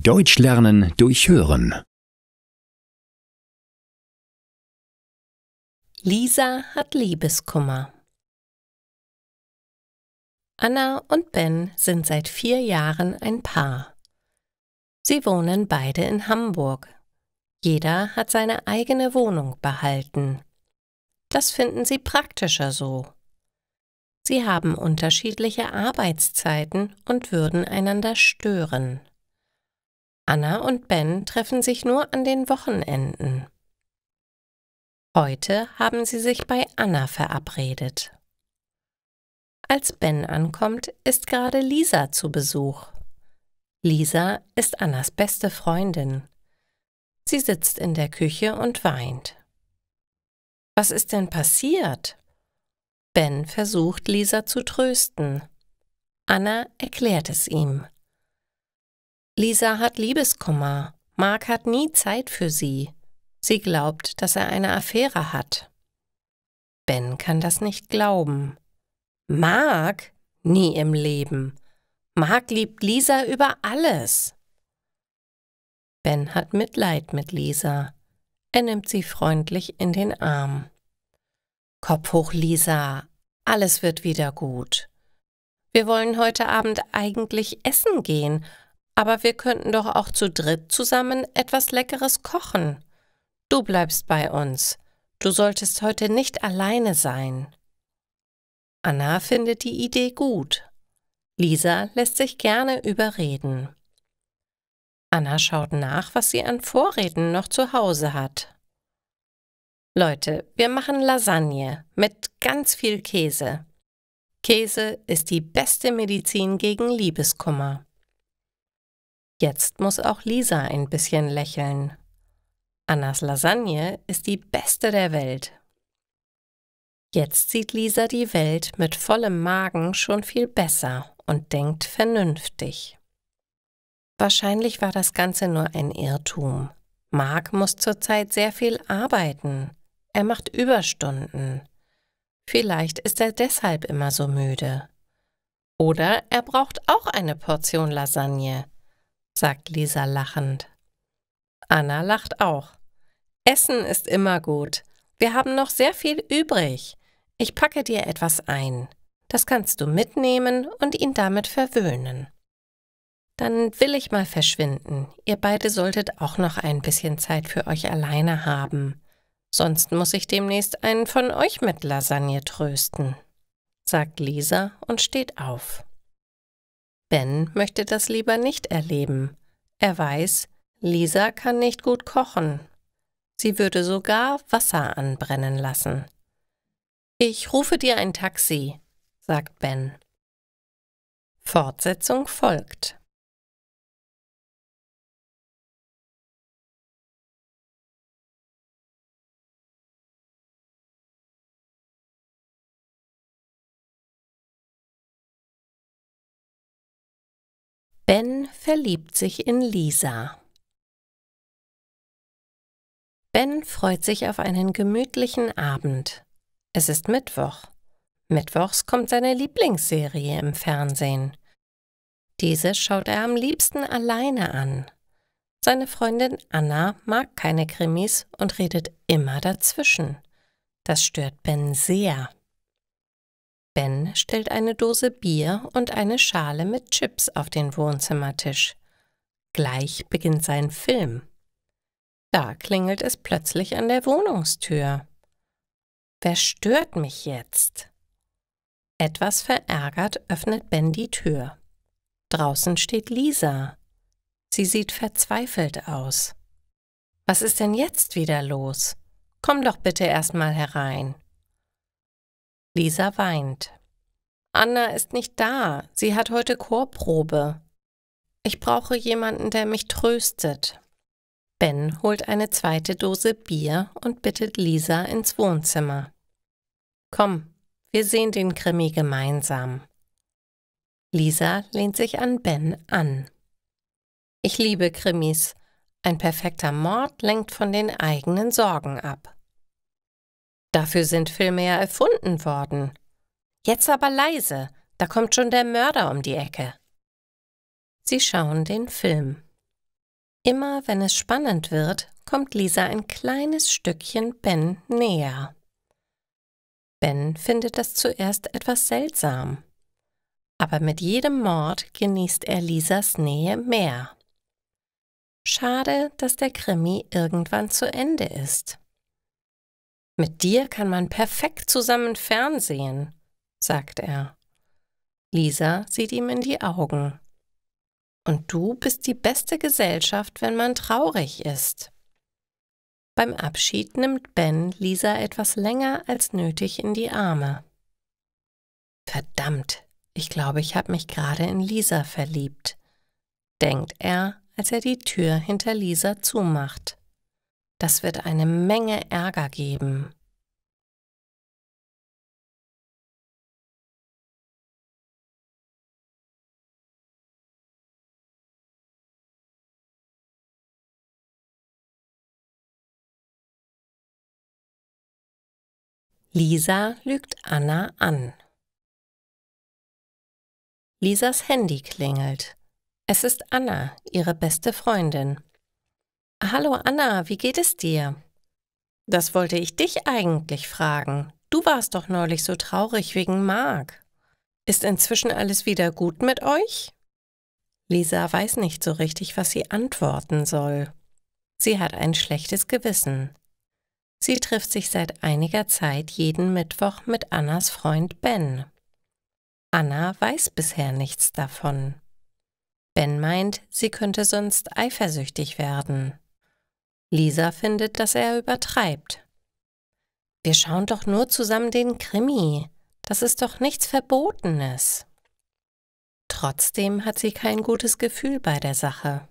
Deutsch lernen durch Hören. Lisa hat Liebeskummer. Anna und Ben sind seit 4 Jahren ein Paar. Sie wohnen beide in Hamburg. Jeder hat seine eigene Wohnung behalten. Das finden sie praktischer so. Sie haben unterschiedliche Arbeitszeiten und würden einander stören. Anna und Ben treffen sich nur an den Wochenenden. Heute haben sie sich bei Anna verabredet. Als Ben ankommt, ist gerade Lisa zu Besuch. Lisa ist Annas beste Freundin. Sie sitzt in der Küche und weint. Was ist denn passiert? Ben versucht, Lisa zu trösten. Anna erklärt es ihm. Lisa hat Liebeskummer. Mark hat nie Zeit für sie. Sie glaubt, dass er eine Affäre hat. Ben kann das nicht glauben. Mark? Nie im Leben. Mark liebt Lisa über alles. Ben hat Mitleid mit Lisa. Er nimmt sie freundlich in den Arm. Kopf hoch, Lisa. Alles wird wieder gut. Wir wollen heute Abend eigentlich essen gehen, aber wir könnten doch auch zu dritt zusammen etwas Leckeres kochen. Du bleibst bei uns. Du solltest heute nicht alleine sein. Anna findet die Idee gut. Lisa lässt sich gerne überreden. Anna schaut nach, was sie an Vorräten noch zu Hause hat. Leute, wir machen Lasagne mit ganz viel Käse. Käse ist die beste Medizin gegen Liebeskummer. Jetzt muss auch Lisa ein bisschen lächeln. Annas Lasagne ist die beste der Welt. Jetzt sieht Lisa die Welt mit vollem Magen schon viel besser und denkt vernünftig. Wahrscheinlich war das Ganze nur ein Irrtum. Mark muss zurzeit sehr viel arbeiten. Er macht Überstunden. Vielleicht ist er deshalb immer so müde. Oder er braucht auch eine Portion Lasagne, sagt Lisa lachend. Anna lacht auch. Essen ist immer gut. Wir haben noch sehr viel übrig. Ich packe dir etwas ein. Das kannst du mitnehmen und ihn damit verwöhnen. Dann will ich mal verschwinden. Ihr beide solltet auch noch ein bisschen Zeit für euch alleine haben. Sonst muss ich demnächst einen von euch mit Lasagne trösten, sagt Lisa und steht auf. Ben möchte das lieber nicht erleben. Er weiß, Lisa kann nicht gut kochen. Sie würde sogar Wasser anbrennen lassen. Ich rufe dir ein Taxi, sagt Ben. Fortsetzung folgt. Ben verliebt sich in Lisa. Ben freut sich auf einen gemütlichen Abend. Es ist Mittwoch. Mittwochs kommt seine Lieblingsserie im Fernsehen. Diese schaut er am liebsten alleine an. Seine Freundin Anna mag keine Krimis und redet immer dazwischen. Das stört Ben sehr. Ben stellt eine Dose Bier und eine Schale mit Chips auf den Wohnzimmertisch. Gleich beginnt sein Film. Da klingelt es plötzlich an der Wohnungstür. Wer stört mich jetzt? Etwas verärgert öffnet Ben die Tür. Draußen steht Lisa. Sie sieht verzweifelt aus. Was ist denn jetzt wieder los? Komm doch bitte erst mal herein. Lisa weint. Anna ist nicht da. Sie hat heute Chorprobe. Ich brauche jemanden, der mich tröstet. Ben holt eine zweite Dose Bier und bittet Lisa ins Wohnzimmer. Komm, wir sehen den Krimi gemeinsam. Lisa lehnt sich an Ben an. Ich liebe Krimis. Ein perfekter Mord lenkt von den eigenen Sorgen ab. Dafür sind Filme ja erfunden worden. Jetzt aber leise, da kommt schon der Mörder um die Ecke. Sie schauen den Film. Immer wenn es spannend wird, kommt Lisa ein kleines Stückchen Ben näher. Ben findet das zuerst etwas seltsam, aber mit jedem Mord genießt er Lisas Nähe mehr. Schade, dass der Krimi irgendwann zu Ende ist. »Mit dir kann man perfekt zusammen fernsehen«, sagt er. Lisa sieht ihm in die Augen. »Und du bist die beste Gesellschaft, wenn man traurig ist.« Beim Abschied nimmt Ben Lisa etwas länger als nötig in die Arme. »Verdammt, ich glaube, ich habe mich gerade in Lisa verliebt«, denkt er, als er die Tür hinter Lisa zumacht. Das wird eine Menge Ärger geben. Lisa lügt Anna an. Lisas Handy klingelt. Es ist Anna, ihre beste Freundin. »Hallo Anna, wie geht es dir?« »Das wollte ich dich eigentlich fragen. Du warst doch neulich so traurig wegen Marc. Ist inzwischen alles wieder gut mit euch?« Lisa weiß nicht so richtig, was sie antworten soll. Sie hat ein schlechtes Gewissen. Sie trifft sich seit einiger Zeit jeden Mittwoch mit Annas Freund Ben. Anna weiß bisher nichts davon. Ben meint, sie könnte sonst eifersüchtig werden. Lisa findet, dass er übertreibt. »Wir schauen doch nur zusammen den Krimi. Das ist doch nichts Verbotenes.« Trotzdem hat sie kein gutes Gefühl bei der Sache.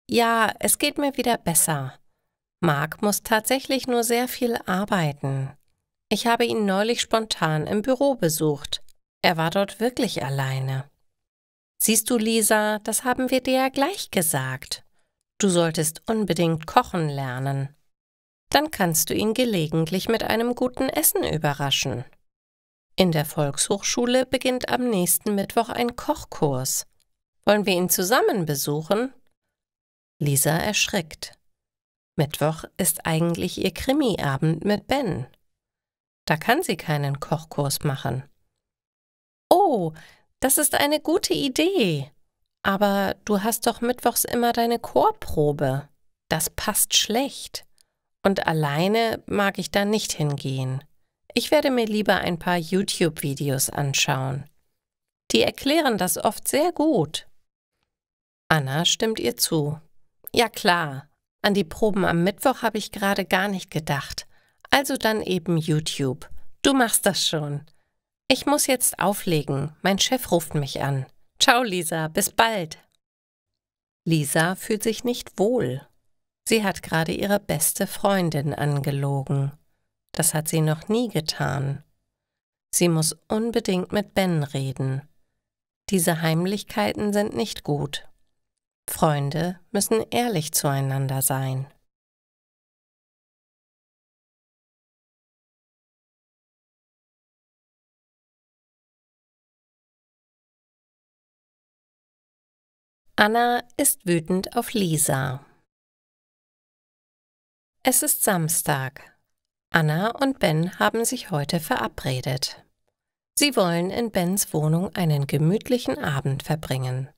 »Ja, es geht mir wieder besser. Marc muss tatsächlich nur sehr viel arbeiten. Ich habe ihn neulich spontan im Büro besucht. Er war dort wirklich alleine. Siehst du, Lisa, das haben wir dir ja gleich gesagt. Du solltest unbedingt kochen lernen. Dann kannst du ihn gelegentlich mit einem guten Essen überraschen. In der Volkshochschule beginnt am nächsten Mittwoch ein Kochkurs. Wollen wir ihn zusammen besuchen?« Lisa erschrickt. Mittwoch ist eigentlich ihr Krimiabend mit Ben. Da kann sie keinen Kochkurs machen. »Oh, das ist eine gute Idee. Aber du hast doch mittwochs immer deine Chorprobe. Das passt schlecht. Und alleine mag ich da nicht hingehen. Ich werde mir lieber ein paar YouTube-Videos anschauen. Die erklären das oft sehr gut.« Anna stimmt ihr zu. »Ja klar, an die Proben am Mittwoch habe ich gerade gar nicht gedacht. Also dann eben YouTube. Du machst das schon. Ich muss jetzt auflegen. Mein Chef ruft mich an. Ciao, Lisa, bis bald.« Lisa fühlt sich nicht wohl. Sie hat gerade ihre beste Freundin angelogen. Das hat sie noch nie getan. Sie muss unbedingt mit Ben reden. Diese Heimlichkeiten sind nicht gut. Freunde müssen ehrlich zueinander sein. Anna ist wütend auf Lisa. Es ist Samstag. Anna und Ben haben sich heute verabredet. Sie wollen in Bens Wohnung einen gemütlichen Abend verbringen.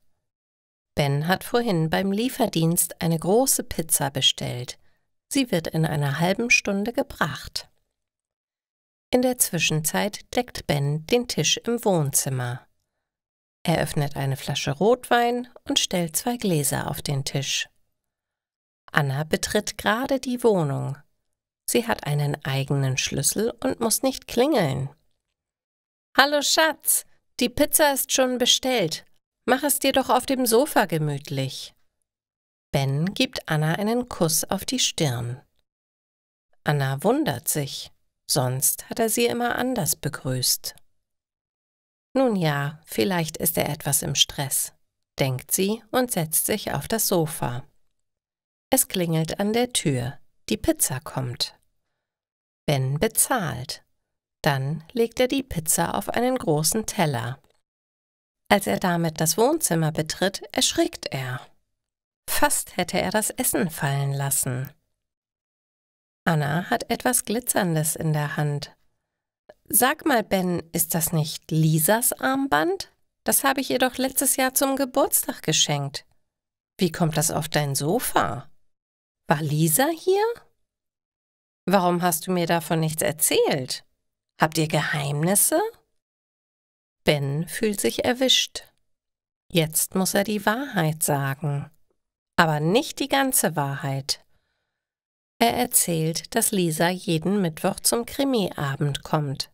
Ben hat vorhin beim Lieferdienst eine große Pizza bestellt. Sie wird in einer halben Stunde gebracht. In der Zwischenzeit deckt Ben den Tisch im Wohnzimmer. Er öffnet eine Flasche Rotwein und stellt 2 Gläser auf den Tisch. Anna betritt gerade die Wohnung. Sie hat einen eigenen Schlüssel und muss nicht klingeln. »Hallo Schatz, die Pizza ist schon bestellt. Mach es dir doch auf dem Sofa gemütlich.« Ben gibt Anna einen Kuss auf die Stirn. Anna wundert sich, sonst hat er sie immer anders begrüßt. Nun ja, vielleicht ist er etwas im Stress, denkt sie und setzt sich auf das Sofa. Es klingelt an der Tür, die Pizza kommt. Ben bezahlt. Dann legt er die Pizza auf einen großen Teller. Als er damit das Wohnzimmer betritt, erschrickt er. Fast hätte er das Essen fallen lassen. Anna hat etwas Glitzerndes in der Hand. »Sag mal, Ben, ist das nicht Lisas Armband? Das habe ich ihr doch letztes Jahr zum Geburtstag geschenkt. Wie kommt das auf dein Sofa? War Lisa hier? Warum hast du mir davon nichts erzählt? Habt ihr Geheimnisse?« Ben fühlt sich erwischt. Jetzt muss er die Wahrheit sagen. Aber nicht die ganze Wahrheit. Er erzählt, dass Lisa jeden Mittwoch zum Krimiabend kommt.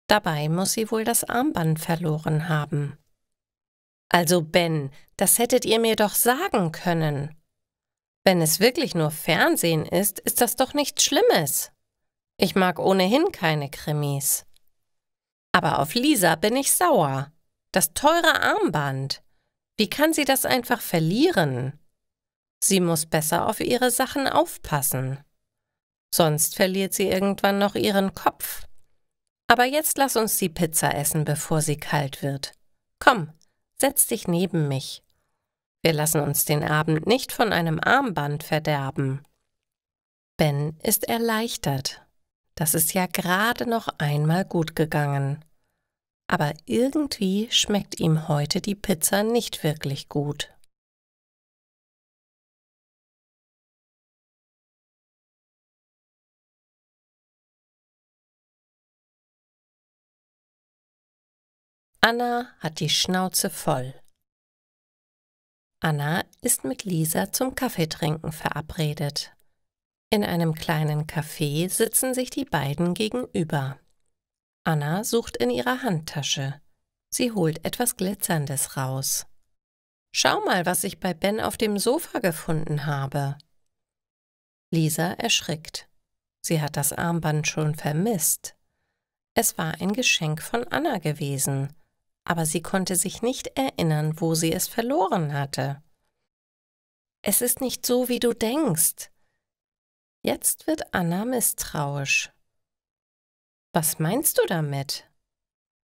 Dabei muss sie wohl das Armband verloren haben. »Also Ben, das hättet ihr mir doch sagen können. Wenn es wirklich nur Fernsehen ist, ist das doch nichts Schlimmes. Ich mag ohnehin keine Krimis. Aber auf Lisa bin ich sauer. Das teure Armband. Wie kann sie das einfach verlieren? Sie muss besser auf ihre Sachen aufpassen. Sonst verliert sie irgendwann noch ihren Kopf. Aber jetzt lass uns die Pizza essen, bevor sie kalt wird. Komm, setz dich neben mich. Wir lassen uns den Abend nicht von einem Armband verderben.« Ben ist erleichtert. Das ist ja gerade noch einmal gut gegangen. Aber irgendwie schmeckt ihm heute die Pizza nicht wirklich gut. Anna hat die Schnauze voll. Anna ist mit Lisa zum Kaffeetrinken verabredet. In einem kleinen Café sitzen sich die beiden gegenüber. Anna sucht in ihrer Handtasche. Sie holt etwas Glitzerndes raus. »Schau mal, was ich bei Ben auf dem Sofa gefunden habe.« Lisa erschrickt. Sie hat das Armband schon vermisst. Es war ein Geschenk von Anna gewesen, aber sie konnte sich nicht erinnern, wo sie es verloren hatte. »Es ist nicht so, wie du denkst.« Jetzt wird Anna misstrauisch. »Was meinst du damit?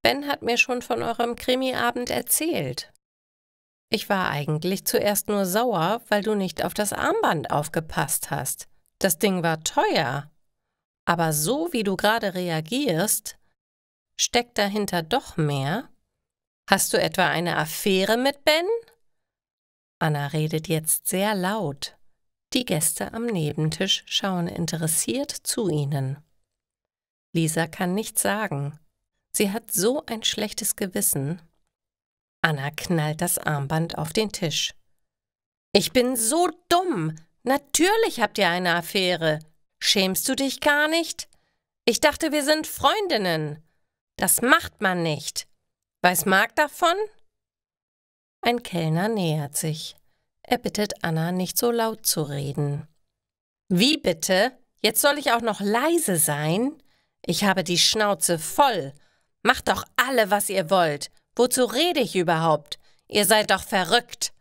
Ben hat mir schon von eurem Krimiabend erzählt. Ich war eigentlich zuerst nur sauer, weil du nicht auf das Armband aufgepasst hast. Das Ding war teuer. Aber so, wie du gerade reagierst, steckt dahinter doch mehr. Hast du etwa eine Affäre mit Ben?« Anna redet jetzt sehr laut. Die Gäste am Nebentisch schauen interessiert zu ihnen. Lisa kann nichts sagen. Sie hat so ein schlechtes Gewissen. Anna knallt das Armband auf den Tisch. »Ich bin so dumm! Natürlich habt ihr eine Affäre. Schämst du dich gar nicht? Ich dachte, wir sind Freundinnen. Das macht man nicht. Weiß Marc davon?« Ein Kellner nähert sich. Er bittet Anna, nicht so laut zu reden. »Wie bitte? Jetzt soll ich auch noch leise sein? Ich habe die Schnauze voll. Macht doch alle, was ihr wollt. Wozu rede ich überhaupt? Ihr seid doch verrückt.«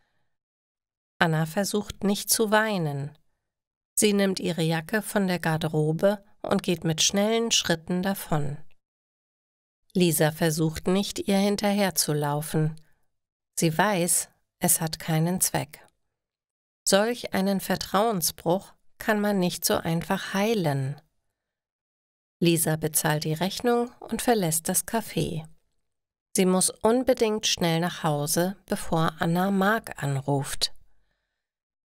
Anna versucht nicht zu weinen. Sie nimmt ihre Jacke von der Garderobe und geht mit schnellen Schritten davon. Lisa versucht nicht, ihr hinterherzulaufen. Sie weiß, es hat keinen Zweck. Solch einen Vertrauensbruch kann man nicht so einfach heilen. Lisa bezahlt die Rechnung und verlässt das Café. Sie muss unbedingt schnell nach Hause, bevor Anna Marc anruft.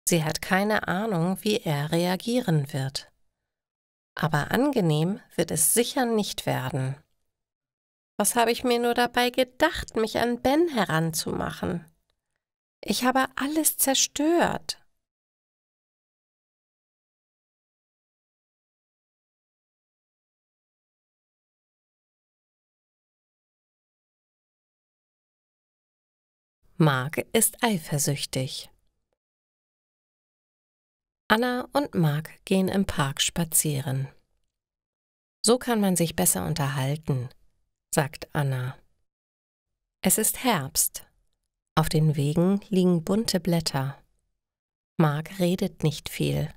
Sie hat keine Ahnung, wie er reagieren wird. Aber angenehm wird es sicher nicht werden. Was habe ich mir nur dabei gedacht, mich an Ben heranzumachen? Ich habe alles zerstört. Marc ist eifersüchtig. Anna und Marc gehen im Park spazieren. »So kann man sich besser unterhalten«, sagt Anna. Es ist Herbst. Auf den Wegen liegen bunte Blätter. Marc redet nicht viel.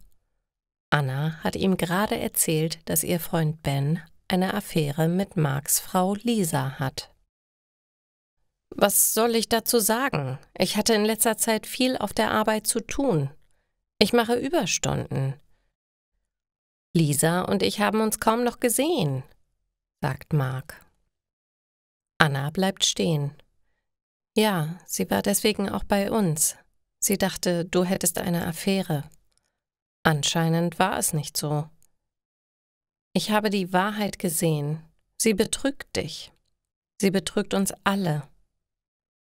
Anna hat ihm gerade erzählt, dass ihr Freund Ben eine Affäre mit Marcs Frau Lisa hat. Was soll ich dazu sagen? Ich hatte in letzter Zeit viel auf der Arbeit zu tun. Ich mache Überstunden. Lisa und ich haben uns kaum noch gesehen, sagt Mark. Anna bleibt stehen. Ja, sie war deswegen auch bei uns. Sie dachte, du hättest eine Affäre. Anscheinend war es nicht so. Ich habe die Wahrheit gesehen. Sie betrügt dich. Sie betrügt uns alle.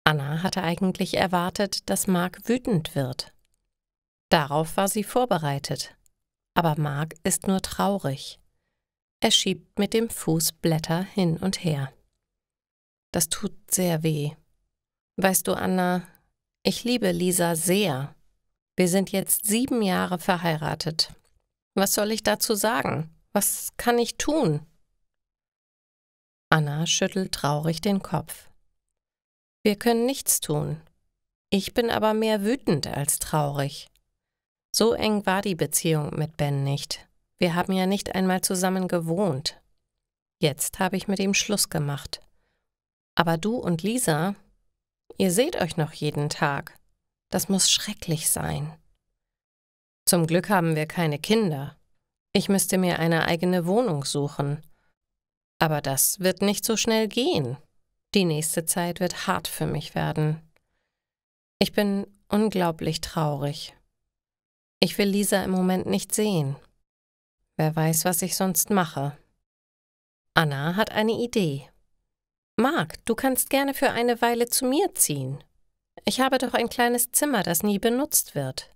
Anna hatte eigentlich erwartet, dass Mark wütend wird. Darauf war sie vorbereitet. Aber Mark ist nur traurig. Er schiebt mit dem Fuß Blätter hin und her. Das tut sehr weh. Weißt du, Anna, ich liebe Lisa sehr. Wir sind jetzt 7 Jahre verheiratet. Was soll ich dazu sagen? Was kann ich tun? Anna schüttelt traurig den Kopf. Wir können nichts tun. Ich bin aber mehr wütend als traurig. So eng war die Beziehung mit Ben nicht. Wir haben ja nicht einmal zusammen gewohnt. Jetzt habe ich mit ihm Schluss gemacht. Aber du und Lisa, ihr seht euch noch jeden Tag. Das muss schrecklich sein. Zum Glück haben wir keine Kinder. Ich müsste mir eine eigene Wohnung suchen. Aber das wird nicht so schnell gehen. Die nächste Zeit wird hart für mich werden. Ich bin unglaublich traurig. Ich will Lisa im Moment nicht sehen. Wer weiß, was ich sonst mache. Anna hat eine Idee. Mark, du kannst gerne für eine Weile zu mir ziehen. Ich habe doch ein kleines Zimmer, das nie benutzt wird.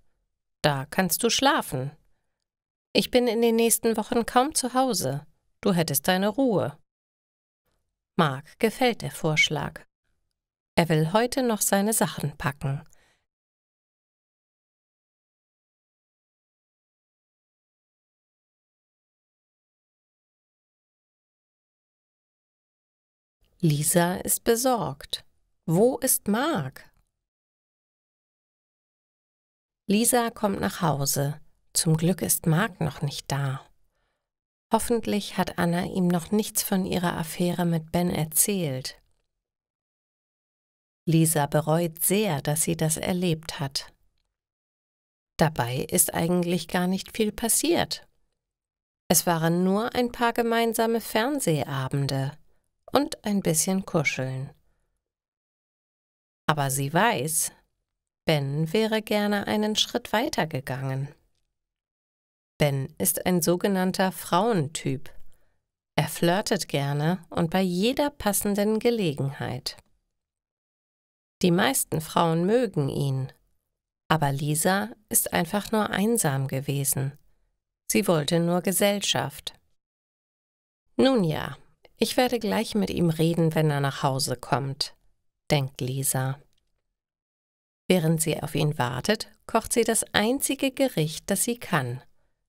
Da kannst du schlafen. Ich bin in den nächsten Wochen kaum zu Hause. Du hättest deine Ruhe. Mark gefällt der Vorschlag. Er will heute noch seine Sachen packen. Lisa ist besorgt. Wo ist Mark? Lisa kommt nach Hause. Zum Glück ist Mark noch nicht da. Hoffentlich hat Anna ihm noch nichts von ihrer Affäre mit Ben erzählt. Lisa bereut sehr, dass sie das erlebt hat. Dabei ist eigentlich gar nicht viel passiert. Es waren nur ein paar gemeinsame Fernsehabende und ein bisschen Kuscheln. Aber sie weiß, Ben wäre gerne einen Schritt weiter gegangen. Ben ist ein sogenannter Frauentyp. Er flirtet gerne und bei jeder passenden Gelegenheit. Die meisten Frauen mögen ihn, aber Lisa ist einfach nur einsam gewesen. Sie wollte nur Gesellschaft. Nun ja, ich werde gleich mit ihm reden, wenn er nach Hause kommt, denkt Lisa. Während sie auf ihn wartet, kocht sie das einzige Gericht, das sie kann: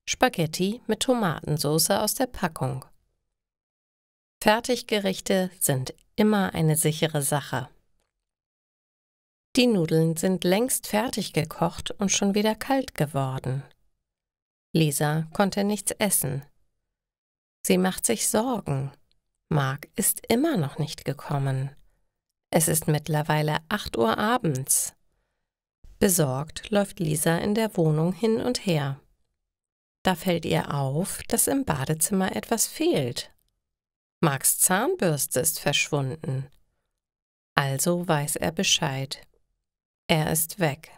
Spaghetti mit Tomatensauce aus der Packung. Fertiggerichte sind immer eine sichere Sache. Die Nudeln sind längst fertig gekocht und schon wieder kalt geworden. Lisa konnte nichts essen. Sie macht sich Sorgen. Mark ist immer noch nicht gekommen. Es ist mittlerweile 8 Uhr abends. Besorgt läuft Lisa in der Wohnung hin und her. Da fällt ihr auf, dass im Badezimmer etwas fehlt. Marks Zahnbürste ist verschwunden. Also weiß er Bescheid. Er ist weg.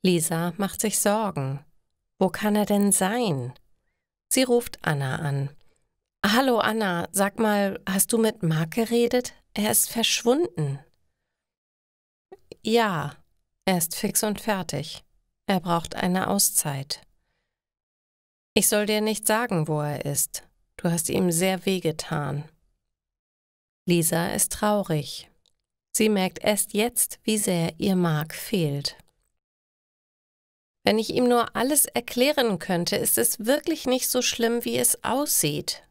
Lisa macht sich Sorgen. Wo kann er denn sein? Sie ruft Anna an. »Hallo Anna, sag mal, hast du mit Mark geredet? Er ist verschwunden.« »Ja, er ist fix und fertig. Er braucht eine Auszeit. Ich soll dir nicht sagen, wo er ist. Du hast ihm sehr wehgetan.« Lisa ist traurig. Sie merkt erst jetzt, wie sehr ihr Mark fehlt. Wenn ich ihm nur alles erklären könnte, ist es wirklich nicht so schlimm, wie es aussieht.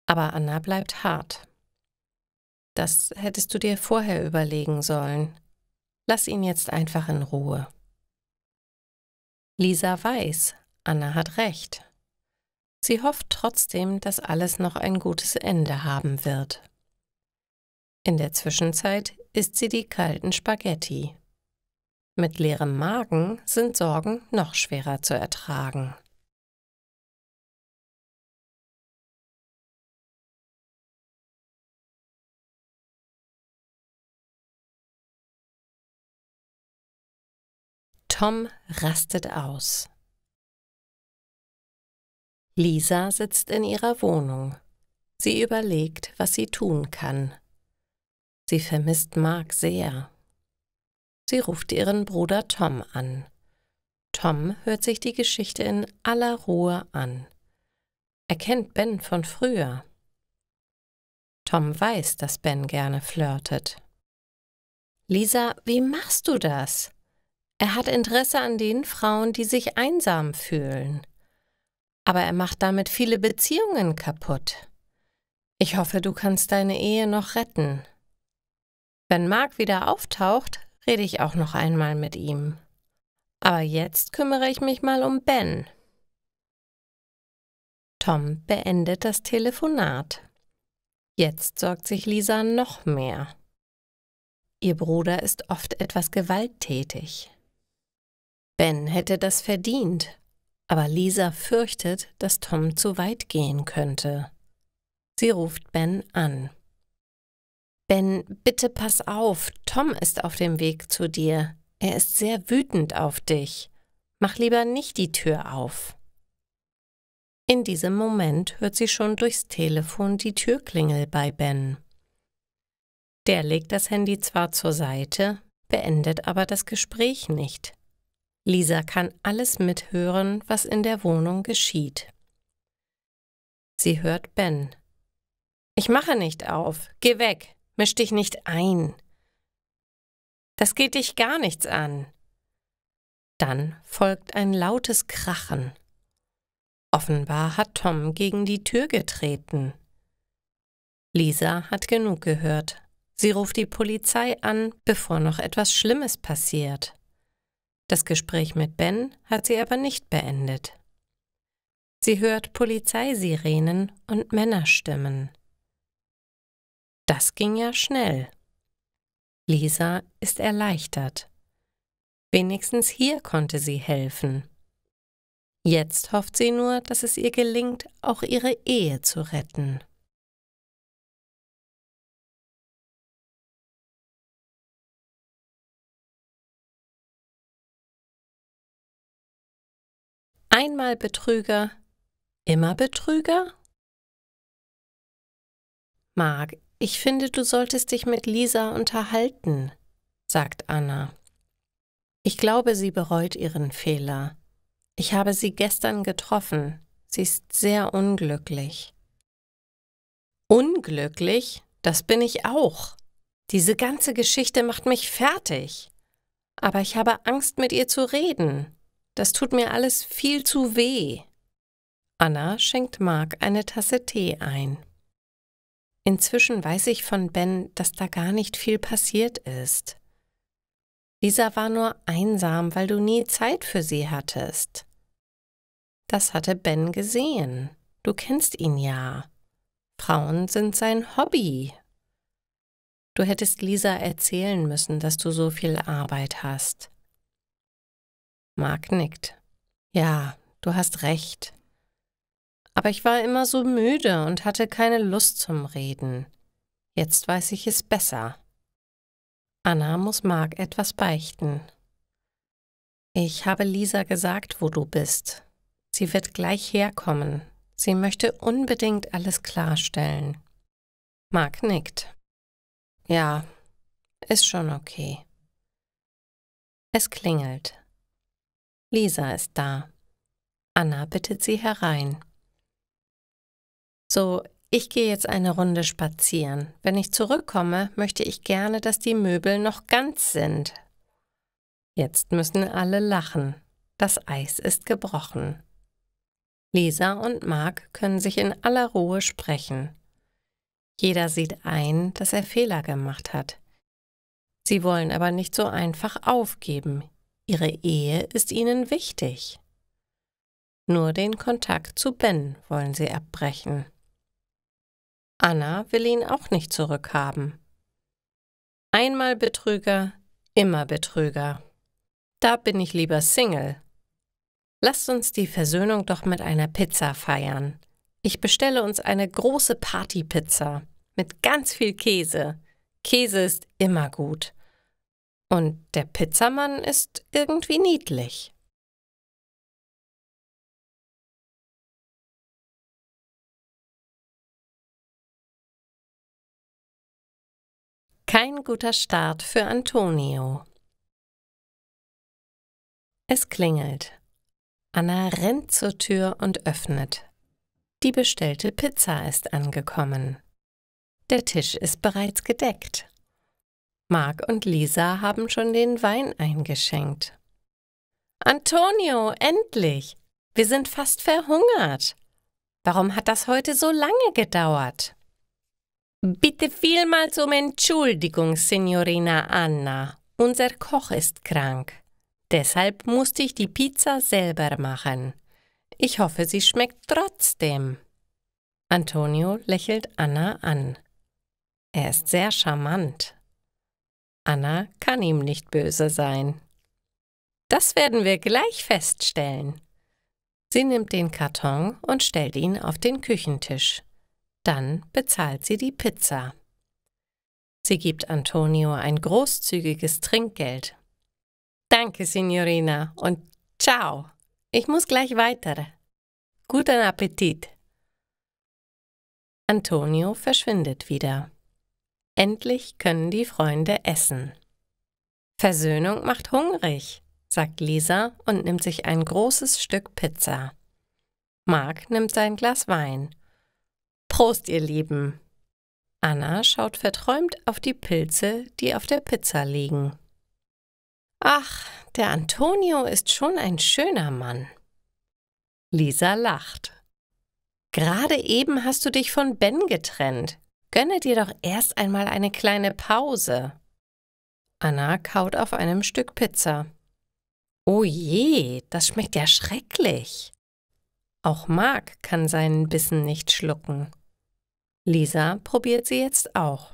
Aber Anna bleibt hart. Das hättest du dir vorher überlegen sollen. Lass ihn jetzt einfach in Ruhe. Lisa weiß, Anna hat recht. Sie hofft trotzdem, dass alles noch ein gutes Ende haben wird. In der Zwischenzeit isst sie die kalten Spaghetti. Mit leerem Magen sind Sorgen noch schwerer zu ertragen. Tom rastet aus. Lisa sitzt in ihrer Wohnung. Sie überlegt, was sie tun kann. Sie vermisst Mark sehr. Sie ruft ihren Bruder Tom an. Tom hört sich die Geschichte in aller Ruhe an. Er kennt Ben von früher. Tom weiß, dass Ben gerne flirtet. »Lisa, wie machst du das? Er hat Interesse an den Frauen, die sich einsam fühlen. Aber er macht damit viele Beziehungen kaputt. Ich hoffe, du kannst deine Ehe noch retten. Wenn Mark wieder auftaucht, rede ich auch noch einmal mit ihm. Aber jetzt kümmere ich mich mal um Ben.« Tom beendet das Telefonat. Jetzt sorgt sich Lisa noch mehr. Ihr Bruder ist oft etwas gewalttätig. Ben hätte das verdient, aber Lisa fürchtet, dass Tom zu weit gehen könnte. Sie ruft Ben an. »Ben, bitte pass auf, Tom ist auf dem Weg zu dir. Er ist sehr wütend auf dich. Mach lieber nicht die Tür auf.« In diesem Moment hört sie schon durchs Telefon die Türklingel bei Ben. Der legt das Handy zwar zur Seite, beendet aber das Gespräch nicht. Lisa kann alles mithören, was in der Wohnung geschieht. Sie hört Ben. »Ich mache nicht auf. Geh weg. Misch dich nicht ein. Das geht dich gar nichts an.« Dann folgt ein lautes Krachen. Offenbar hat Tom gegen die Tür getreten. Lisa hat genug gehört. Sie ruft die Polizei an, bevor noch etwas Schlimmes passiert. Das Gespräch mit Ben hat sie aber nicht beendet. Sie hört Polizeisirenen und Männerstimmen. Das ging ja schnell. Lisa ist erleichtert. Wenigstens hier konnte sie helfen. Jetzt hofft sie nur, dass es ihr gelingt, auch ihre Ehe zu retten. Einmal Betrüger, immer Betrüger? Mark, ich finde, du solltest dich mit Lisa unterhalten, sagt Anna. Ich glaube, sie bereut ihren Fehler. Ich habe sie gestern getroffen. Sie ist sehr unglücklich. Unglücklich? Das bin ich auch. Diese ganze Geschichte macht mich fertig. Aber ich habe Angst, mit ihr zu reden. Das tut mir alles viel zu weh. Anna schenkt Mark eine Tasse Tee ein. Inzwischen weiß ich von Ben, dass da gar nicht viel passiert ist. Lisa war nur einsam, weil du nie Zeit für sie hattest. Das hatte Ben gesehen. Du kennst ihn ja. Frauen sind sein Hobby. Du hättest Lisa erzählen müssen, dass du so viel Arbeit hast. Mark nickt. Ja, du hast recht. Aber ich war immer so müde und hatte keine Lust zum Reden. Jetzt weiß ich es besser. Anna muss Mark etwas beichten. Ich habe Lisa gesagt, wo du bist. Sie wird gleich herkommen. Sie möchte unbedingt alles klarstellen. Mark nickt. Ja, ist schon okay. Es klingelt. Lisa ist da. Anna bittet sie herein. So, ich gehe jetzt eine Runde spazieren. Wenn ich zurückkomme, möchte ich gerne, dass die Möbel noch ganz sind. Jetzt müssen alle lachen. Das Eis ist gebrochen. Lisa und Mark können sich in aller Ruhe sprechen. Jeder sieht ein, dass er Fehler gemacht hat. Sie wollen aber nicht so einfach aufgeben. Ihre Ehe ist ihnen wichtig. Nur den Kontakt zu Ben wollen sie abbrechen. Anna will ihn auch nicht zurückhaben. Einmal Betrüger, immer Betrüger. Da bin ich lieber Single. Lasst uns die Versöhnung doch mit einer Pizza feiern. Ich bestelle uns eine große Partypizza mit ganz viel Käse. Käse ist immer gut. Und der Pizzamann ist irgendwie niedlich. Kein guter Start für Antonio. Es klingelt. Anna rennt zur Tür und öffnet. Die bestellte Pizza ist angekommen. Der Tisch ist bereits gedeckt. Marc und Lisa haben schon den Wein eingeschenkt. Antonio, endlich! Wir sind fast verhungert. Warum hat das heute so lange gedauert? Bitte vielmals um Entschuldigung, Signorina Anna. Unser Koch ist krank. Deshalb musste ich die Pizza selber machen. Ich hoffe, sie schmeckt trotzdem. Antonio lächelt Anna an. Er ist sehr charmant. Anna kann ihm nicht böse sein. Das werden wir gleich feststellen. Sie nimmt den Karton und stellt ihn auf den Küchentisch. Dann bezahlt sie die Pizza. Sie gibt Antonio ein großzügiges Trinkgeld. Danke, Signorina, und ciao. Ich muss gleich weiter. Guten Appetit. Antonio verschwindet wieder. Endlich können die Freunde essen. Versöhnung macht hungrig, sagt Lisa und nimmt sich ein großes Stück Pizza. Marc nimmt sein Glas Wein. Prost, ihr Lieben! Anna schaut verträumt auf die Pilze, die auf der Pizza liegen. Ach, der Antonio ist schon ein schöner Mann. Lisa lacht. Gerade eben hast du dich von Ben getrennt. Gönne dir doch erst einmal eine kleine Pause. Anna kaut auf einem Stück Pizza. Oh je, das schmeckt ja schrecklich. Auch Marc kann seinen Bissen nicht schlucken. Lisa probiert sie jetzt auch.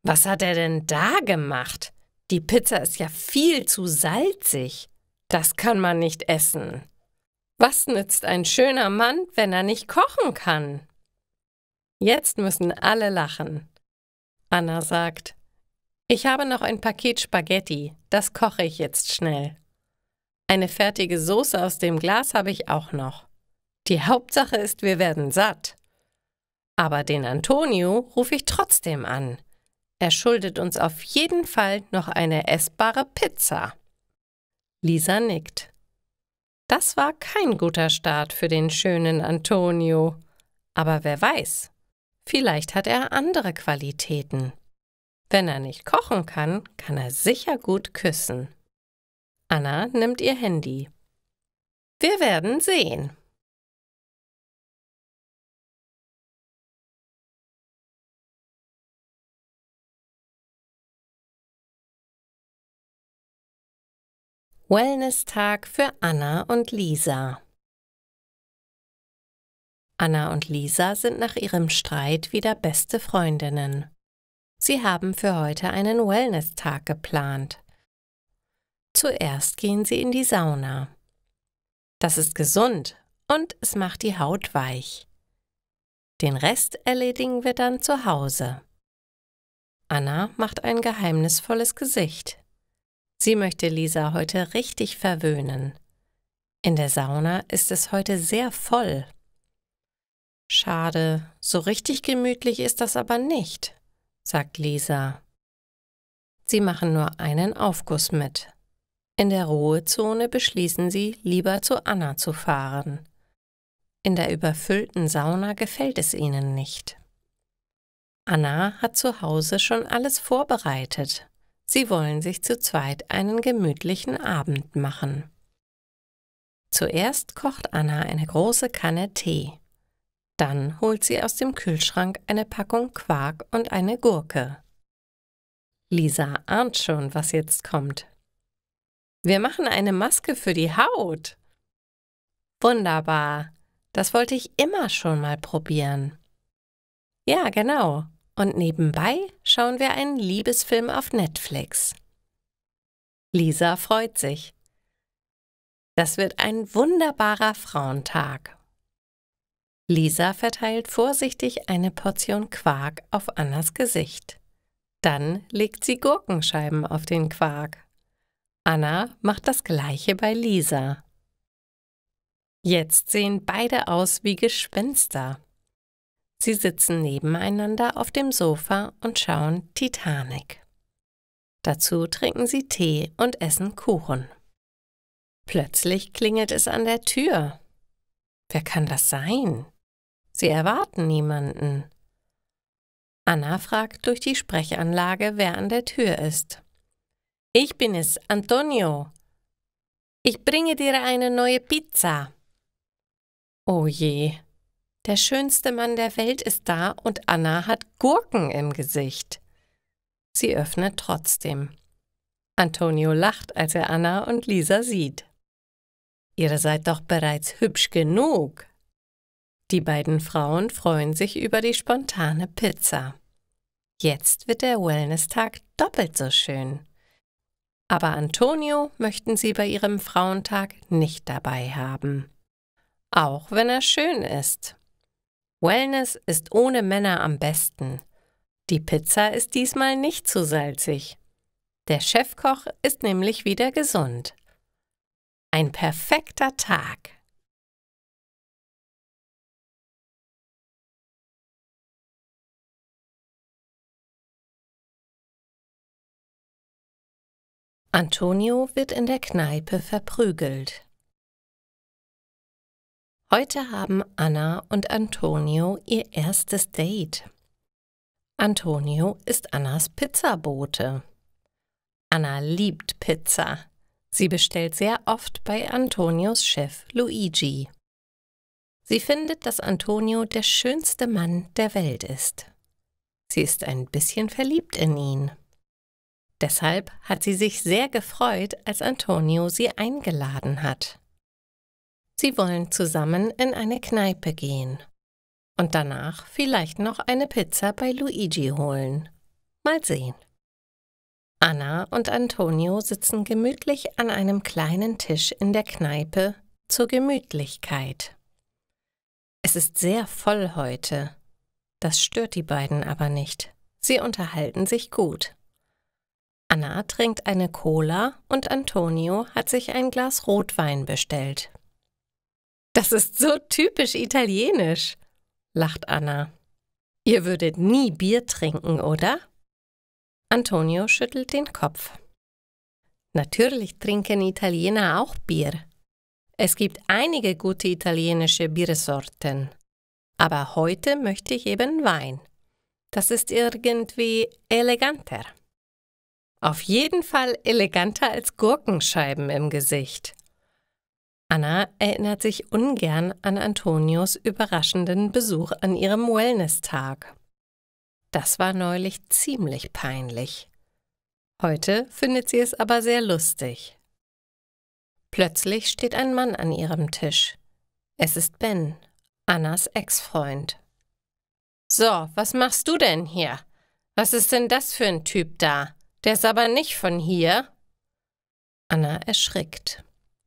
Was hat er denn da gemacht? Die Pizza ist ja viel zu salzig. Das kann man nicht essen. Was nützt ein schöner Mann, wenn er nicht kochen kann? Jetzt müssen alle lachen. Anna sagt, ich habe noch ein Paket Spaghetti, das koche ich jetzt schnell. Eine fertige Soße aus dem Glas habe ich auch noch. Die Hauptsache ist, wir werden satt. Aber den Antonio rufe ich trotzdem an. Er schuldet uns auf jeden Fall noch eine essbare Pizza. Lisa nickt. Das war kein guter Start für den schönen Antonio. Aber wer weiß, vielleicht hat er andere Qualitäten. Wenn er nicht kochen kann, kann er sicher gut küssen. Anna nimmt ihr Handy. Wir werden sehen. Wellness-Tag für Anna und Lisa. Anna und Lisa sind nach ihrem Streit wieder beste Freundinnen. Sie haben für heute einen Wellness-Tag geplant. Zuerst gehen sie in die Sauna. Das ist gesund und es macht die Haut weich. Den Rest erledigen wir dann zu Hause. Anna macht ein geheimnisvolles Gesicht. Sie möchte Lisa heute richtig verwöhnen. In der Sauna ist es heute sehr voll. Schade, so richtig gemütlich ist das aber nicht, sagt Lisa. Sie machen nur einen Aufguss mit. In der Ruhezone beschließen sie, lieber zu Anna zu fahren. In der überfüllten Sauna gefällt es ihnen nicht. Anna hat zu Hause schon alles vorbereitet. Sie wollen sich zu zweit einen gemütlichen Abend machen. Zuerst kocht Anna eine große Kanne Tee. Dann holt sie aus dem Kühlschrank eine Packung Quark und eine Gurke. Lisa ahnt schon, was jetzt kommt. Wir machen eine Maske für die Haut. Wunderbar, das wollte ich immer schon mal probieren. Ja, genau. und nebenbei schauen wir einen Liebesfilm auf Netflix. Lisa freut sich. Das wird ein wunderbarer Frauentag. Lisa verteilt vorsichtig eine Portion Quark auf Annas Gesicht. Dann legt sie Gurkenscheiben auf den Quark. Anna macht das Gleiche bei Lisa. Jetzt sehen beide aus wie Gespenster. Sie sitzen nebeneinander auf dem Sofa und schauen Titanic. Dazu trinken sie Tee und essen Kuchen. Plötzlich klingelt es an der Tür. Wer kann das sein? Sie erwarten niemanden. Anna fragt durch die Sprechanlage, wer an der Tür ist. Ich bin es, Antonio. Ich bringe dir eine neue Pizza. Oh je, der schönste Mann der Welt ist da und Anna hat Gurken im Gesicht. Sie öffnet trotzdem. Antonio lacht, als er Anna und Lisa sieht. Ihr seid doch bereits hübsch genug. Die beiden Frauen freuen sich über die spontane Pizza. Jetzt wird der Wellness-Tag doppelt so schön. Aber Antonio möchten sie bei ihrem Frauentag nicht dabei haben. Auch wenn er schön ist. Wellness ist ohne Männer am besten. Die Pizza ist diesmal nicht zu salzig. Der Chefkoch ist nämlich wieder gesund. Ein perfekter Tag. Antonio wird in der Kneipe verprügelt. Heute haben Anna und Antonio ihr erstes Date. Antonio ist Annas Pizzabote. Anna liebt Pizza. Sie bestellt sehr oft bei Antonios Chef Luigi. Sie findet, dass Antonio der schönste Mann der Welt ist. Sie ist ein bisschen verliebt in ihn. Deshalb hat sie sich sehr gefreut, als Antonio sie eingeladen hat. Sie wollen zusammen in eine Kneipe gehen und danach vielleicht noch eine Pizza bei Luigi holen. Mal sehen. Anna und Antonio sitzen gemütlich an einem kleinen Tisch in der Kneipe zur Gemütlichkeit. Es ist sehr voll heute. Das stört die beiden aber nicht. Sie unterhalten sich gut. Anna trinkt eine Cola und Antonio hat sich ein Glas Rotwein bestellt. Das ist so typisch italienisch, lacht Anna. Ihr würdet nie Bier trinken, oder? Antonio schüttelt den Kopf. Natürlich trinken Italiener auch Bier. Es gibt einige gute italienische Biersorten. Aber heute möchte ich eben Wein. Das ist irgendwie eleganter. Auf jeden Fall eleganter als Gurkenscheiben im Gesicht. Anna erinnert sich ungern an Antonios überraschenden Besuch an ihrem Wellness-Tag. Das war neulich ziemlich peinlich. Heute findet sie es aber sehr lustig. Plötzlich steht ein Mann an ihrem Tisch. Es ist Ben, Annas Ex-Freund. »So, was machst du denn hier? Was ist denn das für ein Typ da? Der ist aber nicht von hier.« Anna erschrickt.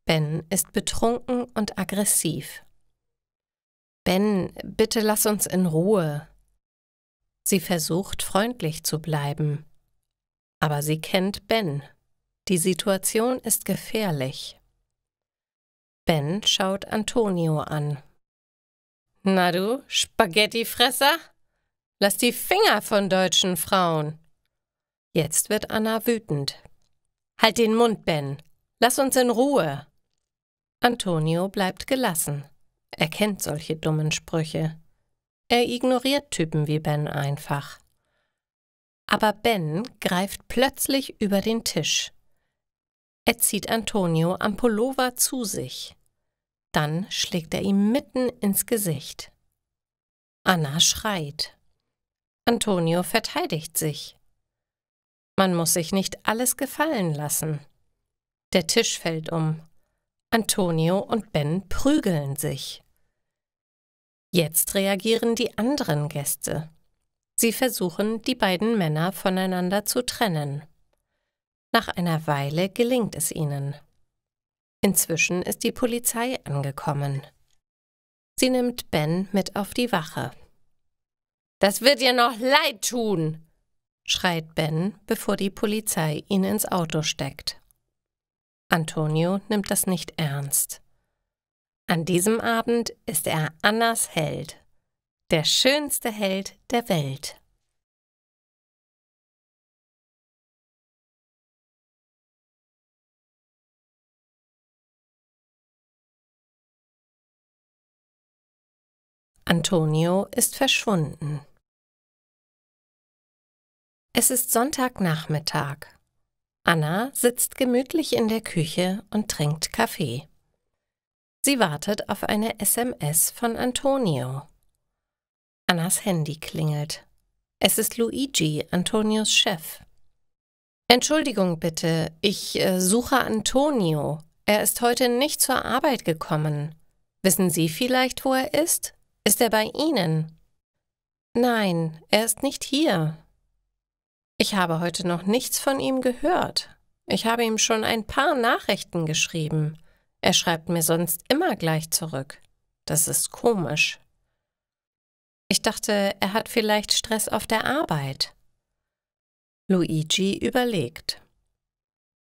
Ben ist betrunken und aggressiv. »Ben, bitte lass uns in Ruhe.« Sie versucht, freundlich zu bleiben. Aber sie kennt Ben. Die Situation ist gefährlich. Ben schaut Antonio an. »Na du, Spaghettifresser? Lass die Finger von deutschen Frauen!« Jetzt wird Anna wütend. »Halt den Mund, Ben! Lass uns in Ruhe!« Antonio bleibt gelassen. Er kennt solche dummen Sprüche. Er ignoriert Typen wie Ben einfach. Aber Ben greift plötzlich über den Tisch. Er zieht Antonio am Pullover zu sich. Dann schlägt er ihm mitten ins Gesicht. Anna schreit. Antonio verteidigt sich. Man muss sich nicht alles gefallen lassen. Der Tisch fällt um. Antonio und Ben prügeln sich. Jetzt reagieren die anderen Gäste. Sie versuchen, die beiden Männer voneinander zu trennen. Nach einer Weile gelingt es ihnen. Inzwischen ist die Polizei angekommen. Sie nimmt Ben mit auf die Wache. »Das wird dir noch leid tun«, schreit Ben, bevor die Polizei ihn ins Auto steckt. Antonio nimmt das nicht ernst. An diesem Abend ist er Annas Held, der schönste Held der Welt. Antonio ist verschwunden. Es ist Sonntagnachmittag. Anna sitzt gemütlich in der Küche und trinkt Kaffee. Sie wartet auf eine SMS von Antonio. Annas Handy klingelt. Es ist Luigi, Antonios Chef. »Entschuldigung bitte, ich suche Antonio. Er ist heute nicht zur Arbeit gekommen. Wissen Sie vielleicht, wo er ist? Ist er bei Ihnen?« »Nein, er ist nicht hier.« »Ich habe heute noch nichts von ihm gehört. Ich habe ihm schon ein paar Nachrichten geschrieben. Er schreibt mir sonst immer gleich zurück. Das ist komisch.« »Ich dachte, er hat vielleicht Stress auf der Arbeit.« Luigi überlegt.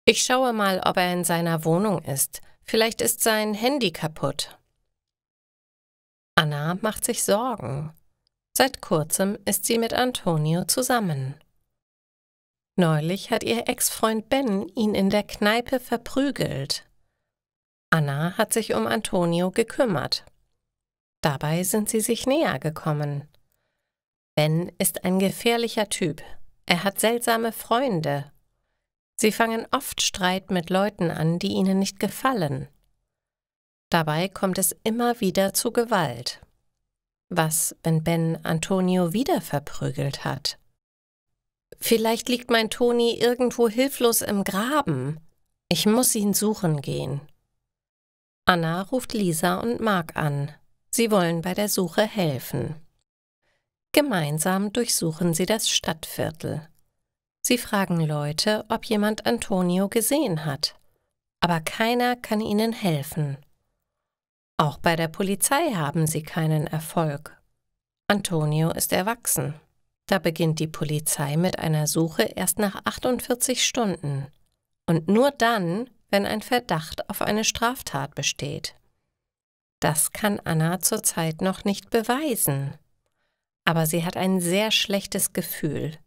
»Ich schaue mal, ob er in seiner Wohnung ist. Vielleicht ist sein Handy kaputt.« Anna macht sich Sorgen. Seit kurzem ist sie mit Antonio zusammen. Neulich hat ihr Ex-Freund Ben ihn in der Kneipe verprügelt. Anna hat sich um Antonio gekümmert. Dabei sind sie sich näher gekommen. Ben ist ein gefährlicher Typ. Er hat seltsame Freunde. Sie fangen oft Streit mit Leuten an, die ihnen nicht gefallen. Dabei kommt es immer wieder zu Gewalt. Was, wenn Ben Antonio wieder verprügelt hat? Vielleicht liegt mein Toni irgendwo hilflos im Graben. Ich muss ihn suchen gehen. Anna ruft Lisa und Mark an. Sie wollen bei der Suche helfen. Gemeinsam durchsuchen sie das Stadtviertel. Sie fragen Leute, ob jemand Antonio gesehen hat. Aber keiner kann ihnen helfen. Auch bei der Polizei haben sie keinen Erfolg. Antonio ist erwachsen. Da beginnt die Polizei mit einer Suche erst nach 48 Stunden. Und nur dann, wenn ein Verdacht auf eine Straftat besteht. Das kann Anna zurzeit noch nicht beweisen. Aber sie hat ein sehr schlechtes Gefühl.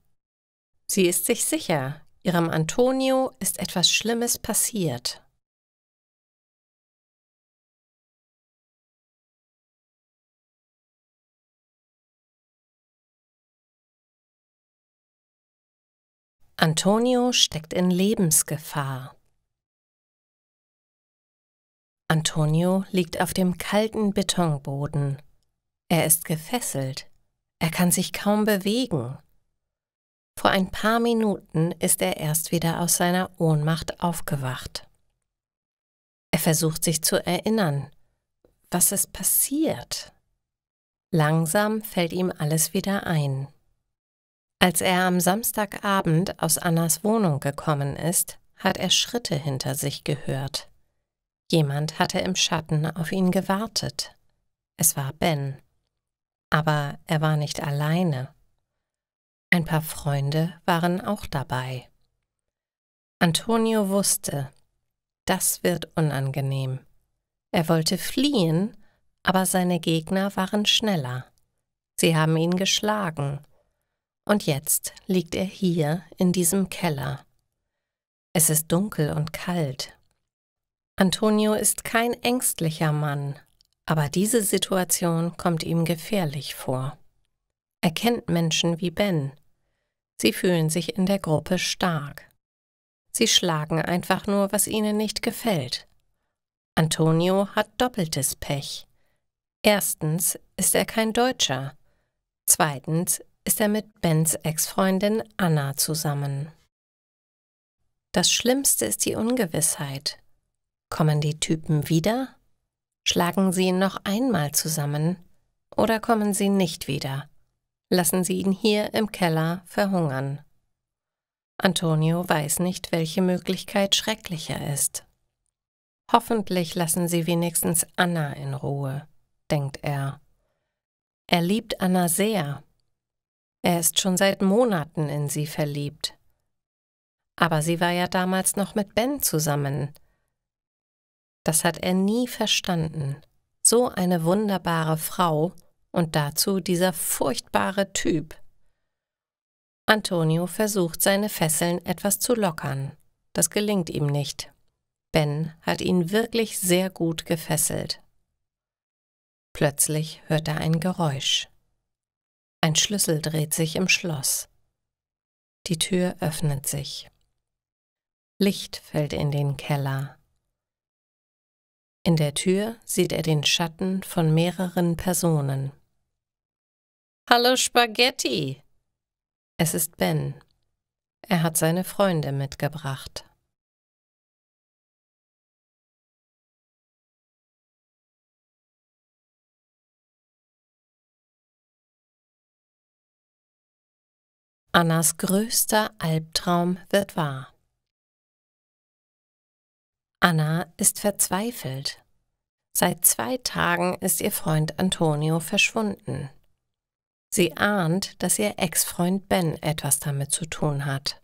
Sie ist sich sicher, ihrem Antonio ist etwas Schlimmes passiert. Antonio steckt in Lebensgefahr. Antonio liegt auf dem kalten Betonboden. Er ist gefesselt. Er kann sich kaum bewegen. Vor ein paar Minuten ist er erst wieder aus seiner Ohnmacht aufgewacht. Er versucht sich zu erinnern. Was ist passiert? Langsam fällt ihm alles wieder ein. Als er am Samstagabend aus Annas Wohnung gekommen ist, hat er Schritte hinter sich gehört. Jemand hatte im Schatten auf ihn gewartet. Es war Ben. Aber er war nicht alleine. Ein paar Freunde waren auch dabei. Antonio wusste, das wird unangenehm. Er wollte fliehen, aber seine Gegner waren schneller. Sie haben ihn geschlagen. Und jetzt liegt er hier in diesem Keller. Es ist dunkel und kalt. Antonio ist kein ängstlicher Mann, aber diese Situation kommt ihm gefährlich vor. Er kennt Menschen wie Ben. Sie fühlen sich in der Gruppe stark. Sie schlagen einfach nur, was ihnen nicht gefällt. Antonio hat doppeltes Pech. Erstens ist er kein Deutscher. Zweitens ist er mit Bens Ex-Freundin Anna zusammen. Das Schlimmste ist die Ungewissheit. Kommen die Typen wieder? Schlagen sie ihn noch einmal zusammen? Oder kommen sie nicht wieder? Lassen Sie ihn hier im Keller verhungern. Antonio weiß nicht, welche Möglichkeit schrecklicher ist. Hoffentlich lassen Sie wenigstens Anna in Ruhe, denkt er. Er liebt Anna sehr. Er ist schon seit Monaten in sie verliebt. Aber sie war ja damals noch mit Ben zusammen. Das hat er nie verstanden. So eine wunderbare Frau und dazu dieser furchtbare Typ. Antonio versucht, seine Fesseln etwas zu lockern. Das gelingt ihm nicht. Ben hat ihn wirklich sehr gut gefesselt. Plötzlich hört er ein Geräusch. Ein Schlüssel dreht sich im Schloss. Die Tür öffnet sich. Licht fällt in den Keller. In der Tür sieht er den Schatten von mehreren Personen. »Hallo Spaghetti!« Es ist Ben. Er hat seine Freunde mitgebracht. Annas größter Albtraum wird wahr. Anna ist verzweifelt. Seit 2 Tagen ist ihr Freund Antonio verschwunden. Sie ahnt, dass ihr Ex-Freund Ben etwas damit zu tun hat.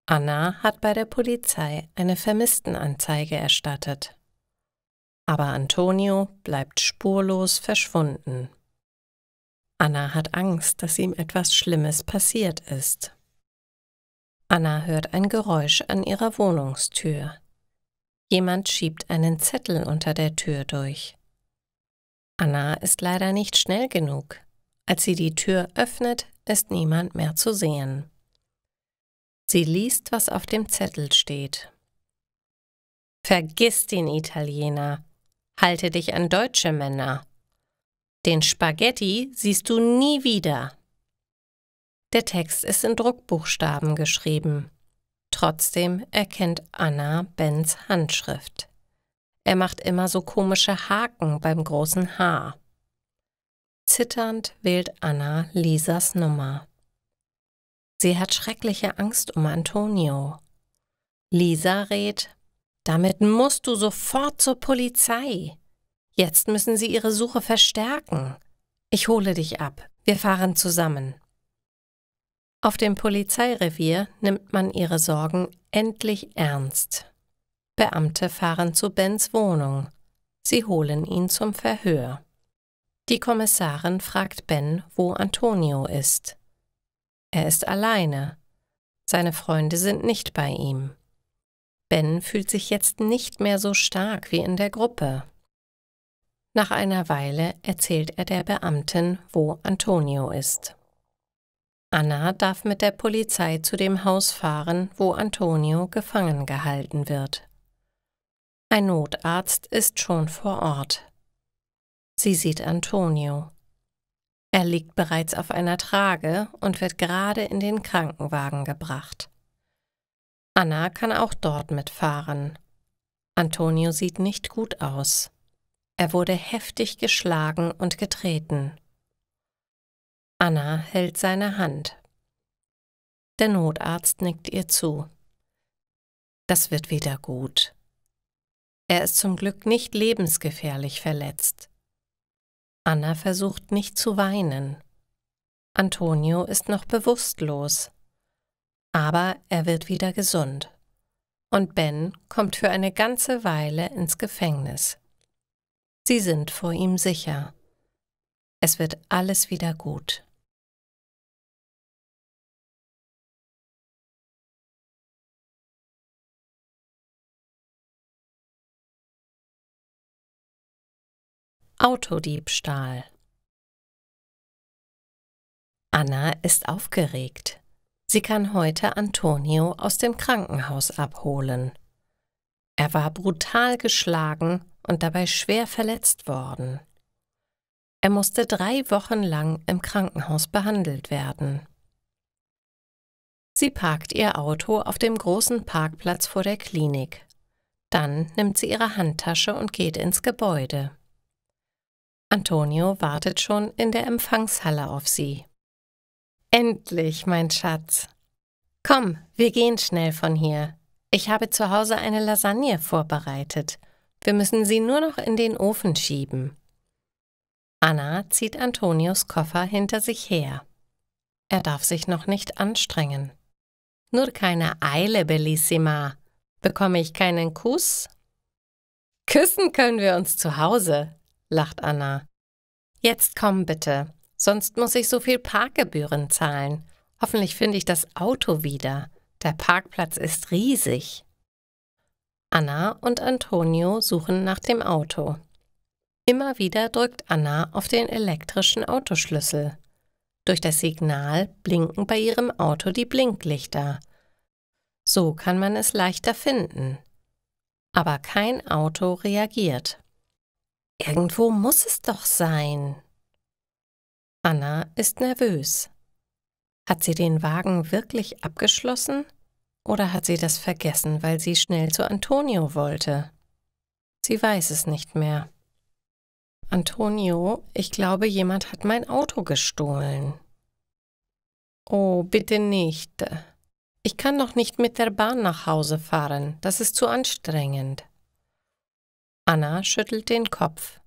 Anna hat bei der Polizei eine Vermisstenanzeige erstattet. Aber Antonio bleibt spurlos verschwunden. Anna hat Angst, dass ihm etwas Schlimmes passiert ist. Anna hört ein Geräusch an ihrer Wohnungstür. Jemand schiebt einen Zettel unter der Tür durch. Anna ist leider nicht schnell genug. Als sie die Tür öffnet, ist niemand mehr zu sehen. Sie liest, was auf dem Zettel steht. Vergiss den Italiener. Halte dich an deutsche Männer. Den Spaghetti siehst du nie wieder. Der Text ist in Druckbuchstaben geschrieben. Trotzdem erkennt Anna Bens Handschrift. Er macht immer so komische Haken beim großen H. Zitternd wählt Anna Lisas Nummer. Sie hat schreckliche Angst um Antonio. Lisa rät, damit musst du sofort zur Polizei. Jetzt müssen sie ihre Suche verstärken. Ich hole dich ab. Wir fahren zusammen. Auf dem Polizeirevier nimmt man ihre Sorgen endlich ernst. Beamte fahren zu Bens Wohnung. Sie holen ihn zum Verhör. Die Kommissarin fragt Ben, wo Antonio ist. Er ist alleine. Seine Freunde sind nicht bei ihm. Ben fühlt sich jetzt nicht mehr so stark wie in der Gruppe. Nach einer Weile erzählt er der Beamtin, wo Antonio ist. Anna darf mit der Polizei zu dem Haus fahren, wo Antonio gefangen gehalten wird. Ein Notarzt ist schon vor Ort. Sie sieht Antonio. Er liegt bereits auf einer Trage und wird gerade in den Krankenwagen gebracht. Anna kann auch dort mitfahren. Antonio sieht nicht gut aus. Er wurde heftig geschlagen und getreten. Anna hält seine Hand. Der Notarzt nickt ihr zu. Das wird wieder gut. Er ist zum Glück nicht lebensgefährlich verletzt. Anna versucht nicht zu weinen. Antonio ist noch bewusstlos. Aber er wird wieder gesund. Und Ben kommt für eine ganze Weile ins Gefängnis. Sie sind vor ihm sicher. Es wird alles wieder gut. Autodiebstahl. Anna ist aufgeregt. Sie kann heute Antonio aus dem Krankenhaus abholen. Er war brutal geschlagen und dabei schwer verletzt worden. Er musste 3 Wochen lang im Krankenhaus behandelt werden. Sie parkt ihr Auto auf dem großen Parkplatz vor der Klinik. Dann nimmt sie ihre Handtasche und geht ins Gebäude. Antonio wartet schon in der Empfangshalle auf sie. »Endlich, mein Schatz. Komm, wir gehen schnell von hier. Ich habe zu Hause eine Lasagne vorbereitet. Wir müssen sie nur noch in den Ofen schieben.« Anna zieht Antonios Koffer hinter sich her. Er darf sich noch nicht anstrengen. »Nur keine Eile, Bellissima. Bekomme ich keinen Kuss?« »Küssen können wir uns zu Hause«, lacht Anna. »Jetzt komm bitte, sonst muss ich so viel Parkgebühren zahlen. Hoffentlich finde ich das Auto wieder. Der Parkplatz ist riesig.« Anna und Antonio suchen nach dem Auto. Immer wieder drückt Anna auf den elektrischen Autoschlüssel. Durch das Signal blinken bei ihrem Auto die Blinklichter. So kann man es leichter finden. Aber kein Auto reagiert. Irgendwo muss es doch sein. Anna ist nervös. Hat sie den Wagen wirklich abgeschlossen? Oder hat sie das vergessen, weil sie schnell zu Antonio wollte? Sie weiß es nicht mehr. »Antonio, ich glaube, jemand hat mein Auto gestohlen.« »Oh, bitte nicht. Ich kann doch nicht mit der Bahn nach Hause fahren. Das ist zu anstrengend.« Anna schüttelt den Kopf.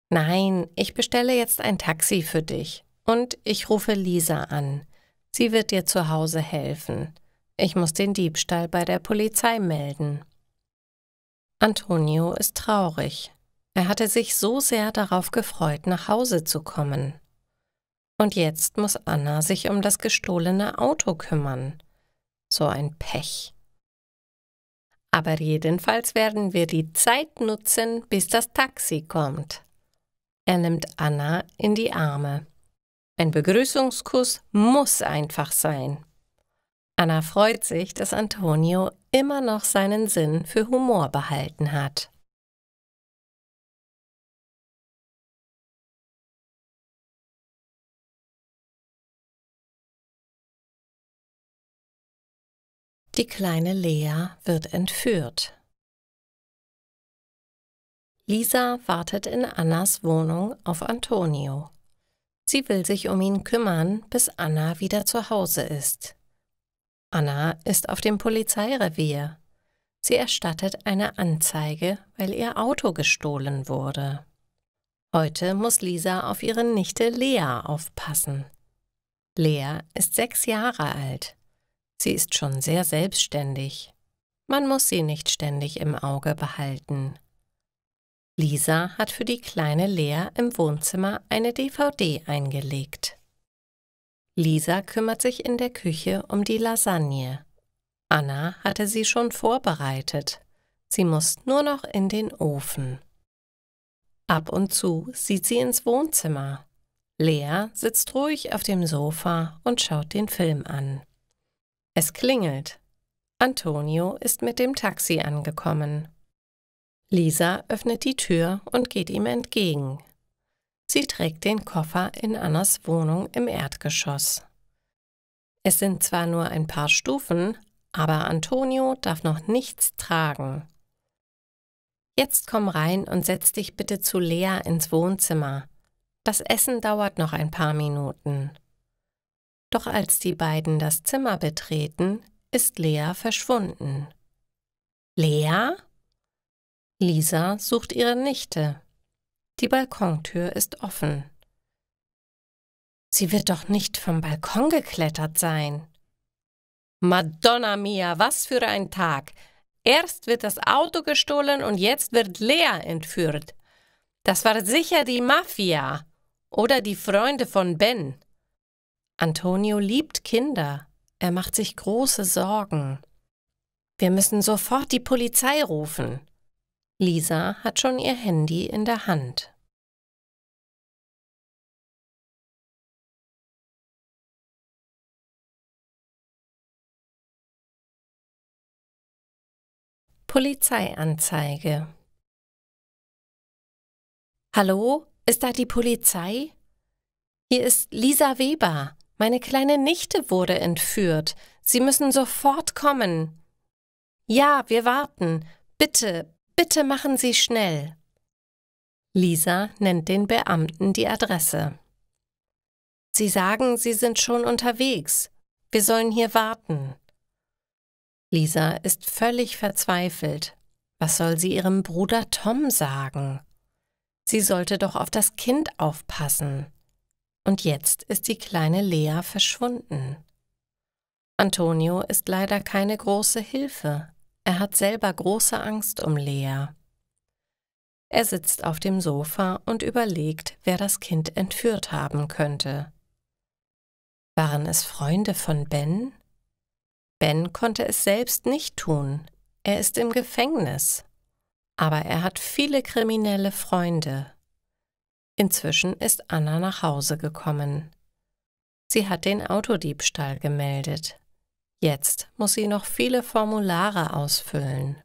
»Nein, ich bestelle jetzt ein Taxi für dich. Und ich rufe Lisa an. Sie wird dir zu Hause helfen. Ich muss den Diebstahl bei der Polizei melden.« Antonio ist traurig. Er hatte sich so sehr darauf gefreut, nach Hause zu kommen. Und jetzt muss Anna sich um das gestohlene Auto kümmern. So ein Pech. Aber jedenfalls werden wir die Zeit nutzen, bis das Taxi kommt. Er nimmt Anna in die Arme. Ein Begrüßungskuss muss einfach sein. Anna freut sich, dass Antonio immer noch seinen Sinn für Humor behalten hat. Die kleine Lea wird entführt. Lisa wartet in Annas Wohnung auf Antonio. Sie will sich um ihn kümmern, bis Anna wieder zu Hause ist. Anna ist auf dem Polizeirevier. Sie erstattet eine Anzeige, weil ihr Auto gestohlen wurde. Heute muss Lisa auf ihre Nichte Lea aufpassen. Lea ist 6 Jahre alt. Sie ist schon sehr selbstständig. Man muss sie nicht ständig im Auge behalten. Lisa hat für die kleine Lea im Wohnzimmer eine DVD eingelegt. Lisa kümmert sich in der Küche um die Lasagne. Anna hatte sie schon vorbereitet. Sie muss nur noch in den Ofen. Ab und zu sieht sie ins Wohnzimmer. Lea sitzt ruhig auf dem Sofa und schaut den Film an. Es klingelt. Antonio ist mit dem Taxi angekommen. Lisa öffnet die Tür und geht ihm entgegen. Sie trägt den Koffer in Annas Wohnung im Erdgeschoss. Es sind zwar nur ein paar Stufen, aber Antonio darf noch nichts tragen. »Jetzt komm rein und setz dich bitte zu Lea ins Wohnzimmer. Das Essen dauert noch ein paar Minuten.« Doch als die beiden das Zimmer betreten, ist Lea verschwunden. »Lea?« Lisa sucht ihre Nichte. Die Balkontür ist offen. Sie wird doch nicht vom Balkon geklettert sein. »Madonna mia, was für ein Tag! Erst wird das Auto gestohlen und jetzt wird Lea entführt. Das war sicher die Mafia oder die Freunde von Ben.« Antonio liebt Kinder. Er macht sich große Sorgen. »Wir müssen sofort die Polizei rufen.« Lisa hat schon ihr Handy in der Hand. Polizeianzeige. »Hallo, ist da die Polizei? Hier ist Lisa Weber. Meine kleine Nichte wurde entführt. Sie müssen sofort kommen.« »Ja, wir warten. Bitte, bitte machen Sie schnell.« Lisa nennt den Beamten die Adresse. Sie sagen, Sie sind schon unterwegs. Wir sollen hier warten. Lisa ist völlig verzweifelt. Was soll sie ihrem Bruder Tom sagen? Sie sollte doch auf das Kind aufpassen. Und jetzt ist die kleine Lea verschwunden. Antonio ist leider keine große Hilfe. Er hat selber große Angst um Lea. Er sitzt auf dem Sofa und überlegt, wer das Kind entführt haben könnte. Waren es Freunde von Ben? Ben konnte es selbst nicht tun. Er ist im Gefängnis. Aber er hat viele kriminelle Freunde. Inzwischen ist Anna nach Hause gekommen. Sie hat den Autodiebstahl gemeldet. Jetzt muss sie noch viele Formulare ausfüllen.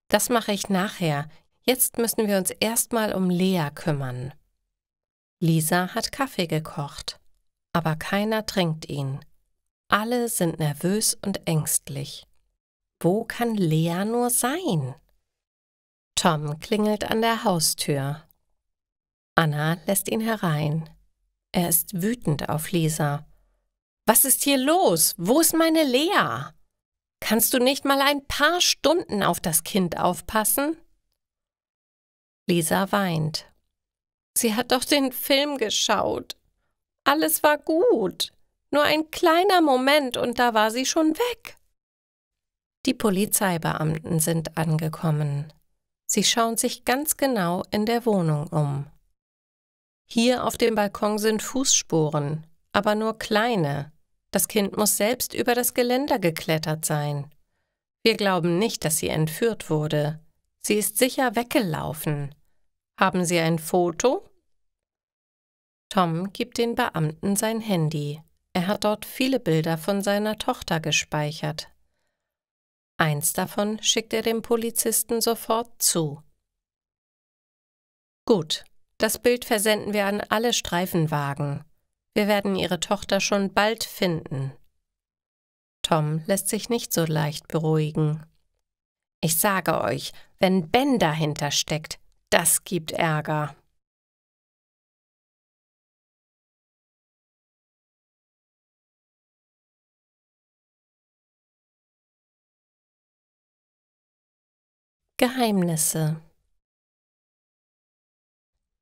Das mache ich nachher. Jetzt müssen wir uns erstmal um Lea kümmern. Lisa hat Kaffee gekocht, aber keiner trinkt ihn. Alle sind nervös und ängstlich. Wo kann Lea nur sein? Tom klingelt an der Haustür. Anna lässt ihn herein. Er ist wütend auf Lisa. »Was ist hier los? Wo ist meine Lea? Kannst du nicht mal ein paar Stunden auf das Kind aufpassen?« Lisa weint. Sie hat doch den Film geschaut. Alles war gut. Nur ein kleiner Moment und da war sie schon weg. Die Polizeibeamten sind angekommen. Sie schauen sich ganz genau in der Wohnung um. Hier auf dem Balkon sind Fußspuren, aber nur kleine. Das Kind muss selbst über das Geländer geklettert sein. Wir glauben nicht, dass sie entführt wurde. Sie ist sicher weggelaufen. Haben Sie ein Foto? Tom gibt den Beamten sein Handy. Er hat dort viele Bilder von seiner Tochter gespeichert. Eins davon schickt er dem Polizisten sofort zu. Gut, das Bild versenden wir an alle Streifenwagen. Wir werden Ihre Tochter schon bald finden. Tom lässt sich nicht so leicht beruhigen. Ich sage euch, wenn Ben dahinter steckt, das gibt Ärger. Geheimnisse.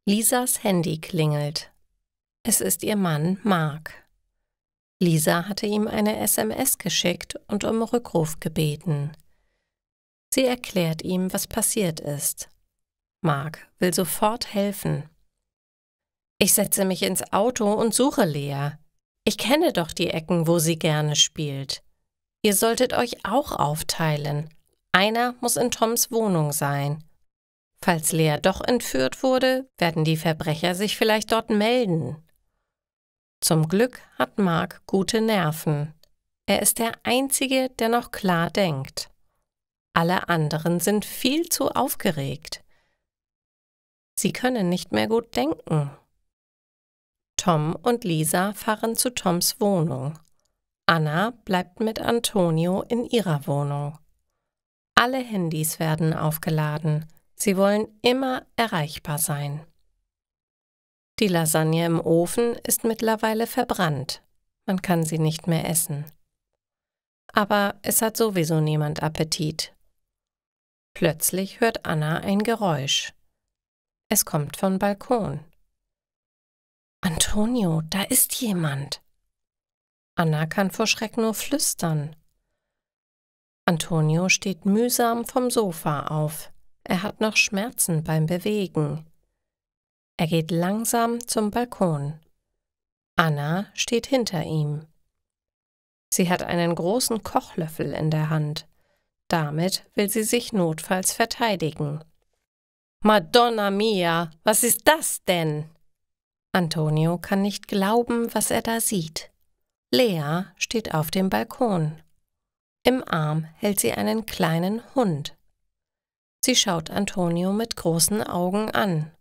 Lisas Handy klingelt. Es ist ihr Mann Mark. Lisa hatte ihm eine SMS geschickt und um Rückruf gebeten. Sie erklärt ihm, was passiert ist. Mark will sofort helfen. Ich setze mich ins Auto und suche Lea. Ich kenne doch die Ecken, wo sie gerne spielt. Ihr solltet euch auch aufteilen. Einer muss in Toms Wohnung sein. Falls Lea doch entführt wurde, werden die Verbrecher sich vielleicht dort melden. Zum Glück hat Mark gute Nerven. Er ist der Einzige, der noch klar denkt. Alle anderen sind viel zu aufgeregt. Sie können nicht mehr gut denken. Tom und Lisa fahren zu Toms Wohnung. Anna bleibt mit Antonio in ihrer Wohnung. Alle Handys werden aufgeladen. Sie wollen immer erreichbar sein. Die Lasagne im Ofen ist mittlerweile verbrannt. Man kann sie nicht mehr essen. Aber es hat sowieso niemand Appetit. Plötzlich hört Anna ein Geräusch. Es kommt vom Balkon. »Antonio, da ist jemand!« Anna kann vor Schreck nur flüstern. Antonio steht mühsam vom Sofa auf. Er hat noch Schmerzen beim Bewegen. Er geht langsam zum Balkon. Anna steht hinter ihm. Sie hat einen großen Kochlöffel in der Hand. Damit will sie sich notfalls verteidigen. »Madonna mia, was ist das denn?« Antonio kann nicht glauben, was er da sieht. Lea steht auf dem Balkon. Im Arm hält sie einen kleinen Hund. Sie schaut Antonio mit großen Augen an.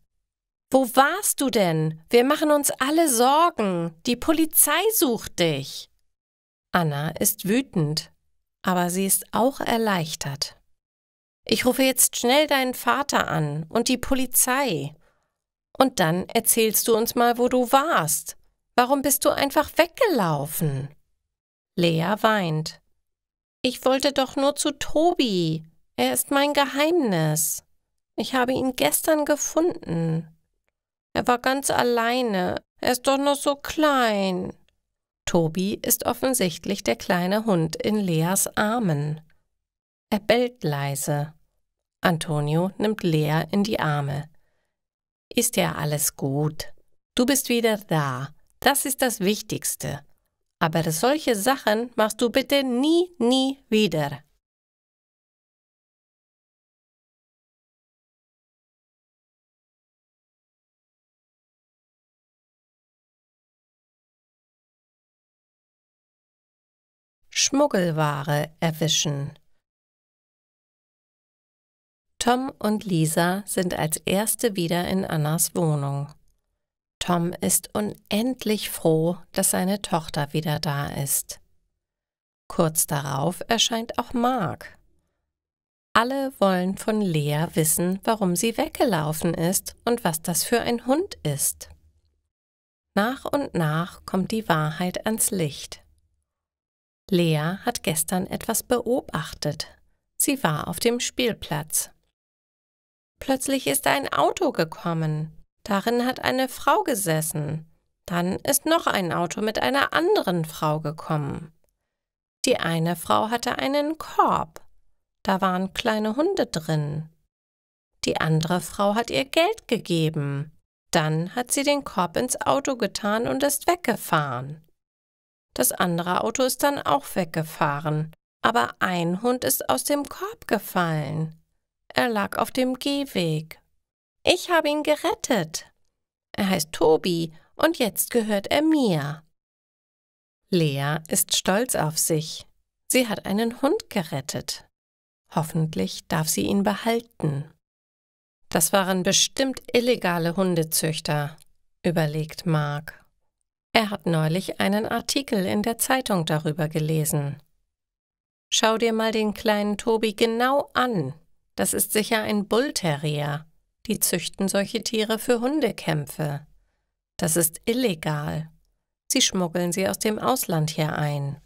»Wo warst du denn? Wir machen uns alle Sorgen. Die Polizei sucht dich.« Anna ist wütend, aber sie ist auch erleichtert. »Ich rufe jetzt schnell deinen Vater an und die Polizei. Und dann erzählst du uns mal, wo du warst. Warum bist du einfach weggelaufen? Lea weint. Ich wollte doch nur zu Tobi. Er ist mein Geheimnis. Ich habe ihn gestern gefunden. Er war ganz alleine. Er ist doch noch so klein. Tobi ist offensichtlich der kleine Hund in Leas Armen. Er bellt leise. Antonio nimmt Lea in die Arme. Ist ja alles gut. Du bist wieder da. Das ist das Wichtigste. Aber solche Sachen machst du bitte nie, nie wieder. Schmuggelware erwischen. Tom und Lisa sind als Erste wieder in Annas Wohnung. Tom ist unendlich froh, dass seine Tochter wieder da ist. Kurz darauf erscheint auch Mark. Alle wollen von Lea wissen, warum sie weggelaufen ist und was das für ein Hund ist. Nach und nach kommt die Wahrheit ans Licht. Lea hat gestern etwas beobachtet. Sie war auf dem Spielplatz. Plötzlich ist ein Auto gekommen. Darin hat eine Frau gesessen. Dann ist noch ein Auto mit einer anderen Frau gekommen. Die eine Frau hatte einen Korb. Da waren kleine Hunde drin. Die andere Frau hat ihr Geld gegeben. Dann hat sie den Korb ins Auto getan und ist weggefahren. Das andere Auto ist dann auch weggefahren, aber ein Hund ist aus dem Korb gefallen. Er lag auf dem Gehweg. Ich habe ihn gerettet. Er heißt Tobi und jetzt gehört er mir. Lea ist stolz auf sich. Sie hat einen Hund gerettet. Hoffentlich darf sie ihn behalten. Das waren bestimmt illegale Hundezüchter, überlegt Mark. Er hat neulich einen Artikel in der Zeitung darüber gelesen. Schau dir mal den kleinen Tobi genau an. Das ist sicher ein Bullterrier. Die züchten solche Tiere für Hundekämpfe. Das ist illegal. Sie schmuggeln sie aus dem Ausland hier ein.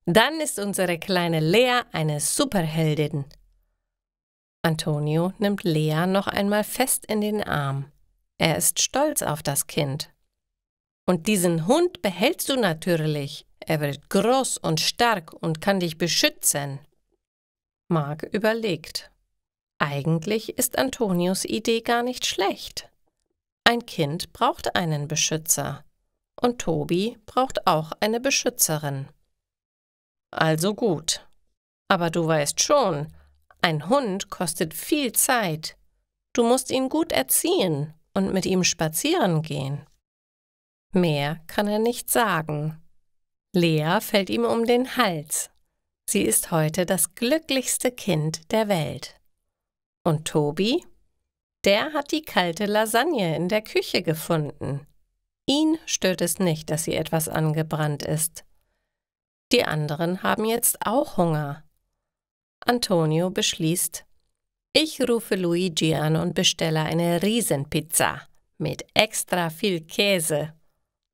Dann ist unsere kleine Lea eine Superheldin. Antonio nimmt Lea noch einmal fest in den Arm. Er ist stolz auf das Kind. Und diesen Hund behältst du natürlich. Er wird groß und stark und kann dich beschützen. Mark überlegt. Eigentlich ist Antonios Idee gar nicht schlecht. Ein Kind braucht einen Beschützer. Und Tobi braucht auch eine Beschützerin. Also gut. Aber du weißt schon, ein Hund kostet viel Zeit. Du musst ihn gut erziehen und mit ihm spazieren gehen. Mehr kann er nicht sagen. Lea fällt ihm um den Hals. Sie ist heute das glücklichste Kind der Welt. Und Tobi? Der hat die kalte Lasagne in der Küche gefunden. Ihn stört es nicht, dass sie etwas angebrannt ist. Die anderen haben jetzt auch Hunger. Antonio beschließt, ich rufe Luigi an und bestelle eine Riesenpizza mit extra viel Käse.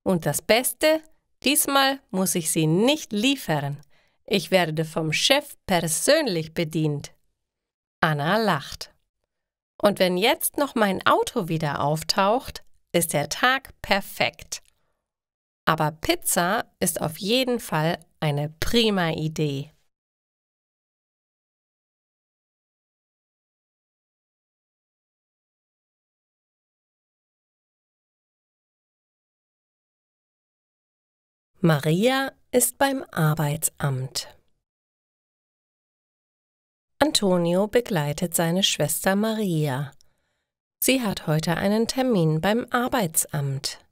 Und das Beste, diesmal muss ich sie nicht liefern. Ich werde vom Chef persönlich bedient. Anna lacht. Und wenn jetzt noch mein Auto wieder auftaucht, ist der Tag perfekt. Aber Pizza ist auf jeden Fall eine prima Idee. Maria ist beim Arbeitsamt. Antonio begleitet seine Schwester Maria. Sie hat heute einen Termin beim Arbeitsamt.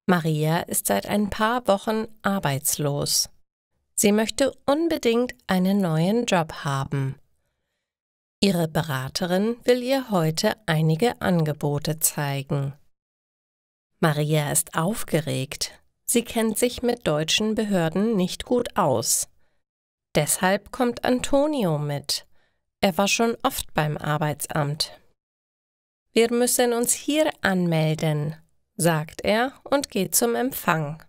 Maria ist seit ein paar Wochen arbeitslos. Sie möchte unbedingt einen neuen Job haben. Ihre Beraterin will ihr heute einige Angebote zeigen. Maria ist aufgeregt. Sie kennt sich mit deutschen Behörden nicht gut aus. Deshalb kommt Antonio mit. Er war schon oft beim Arbeitsamt. Wir müssen uns hier anmelden, sagt er und geht zum Empfang.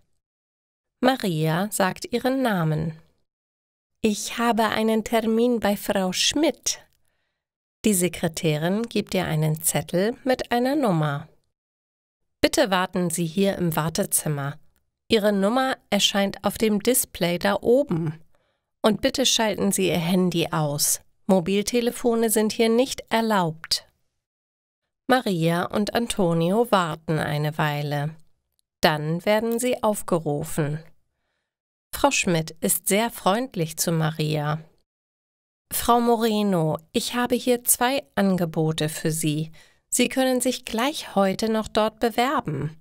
Maria sagt ihren Namen. Ich habe einen Termin bei Frau Schmidt. Die Sekretärin gibt ihr einen Zettel mit einer Nummer. Bitte warten Sie hier im Wartezimmer. Ihre Nummer erscheint auf dem Display da oben. Und bitte schalten Sie Ihr Handy aus. Mobiltelefone sind hier nicht erlaubt. Maria und Antonio warten eine Weile. Dann werden sie aufgerufen. Frau Schmidt ist sehr freundlich zu Maria. Frau Moreno, ich habe hier 2 Angebote für Sie. Sie können sich gleich heute noch dort bewerben.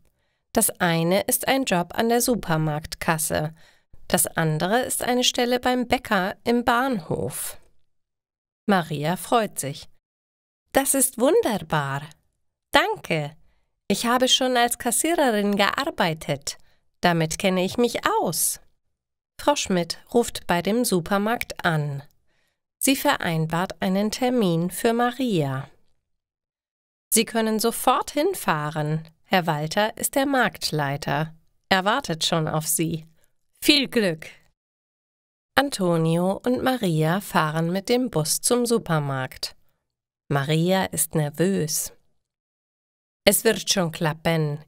Das eine ist ein Job an der Supermarktkasse. Das andere ist eine Stelle beim Bäcker im Bahnhof. Maria freut sich. Das ist wunderbar. Danke. Ich habe schon als Kassiererin gearbeitet. Damit kenne ich mich aus. Frau Schmidt ruft bei dem Supermarkt an. Sie vereinbart einen Termin für Maria. Sie können sofort hinfahren. Herr Walter ist der Marktleiter. Er wartet schon auf Sie. Viel Glück! Antonio und Maria fahren mit dem Bus zum Supermarkt. Maria ist nervös. Es wird schon klappen.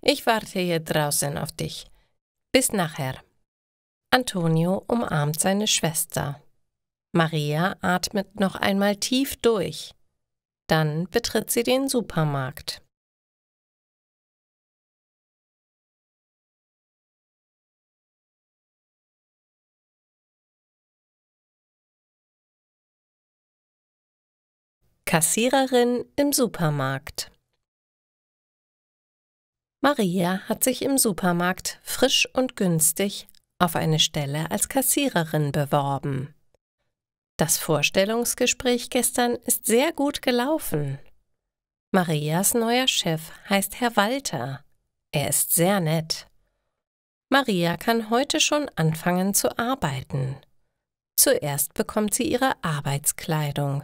Ich warte hier draußen auf dich. Bis nachher. Antonio umarmt seine Schwester. Maria atmet noch einmal tief durch. Dann betritt sie den Supermarkt. Kassiererin im Supermarkt. Maria hat sich im Supermarkt frisch und günstig auf eine Stelle als Kassiererin beworben. Das Vorstellungsgespräch gestern ist sehr gut gelaufen. Marias neuer Chef heißt Herr Walter. Er ist sehr nett. Maria kann heute schon anfangen zu arbeiten. Zuerst bekommt sie ihre Arbeitskleidung.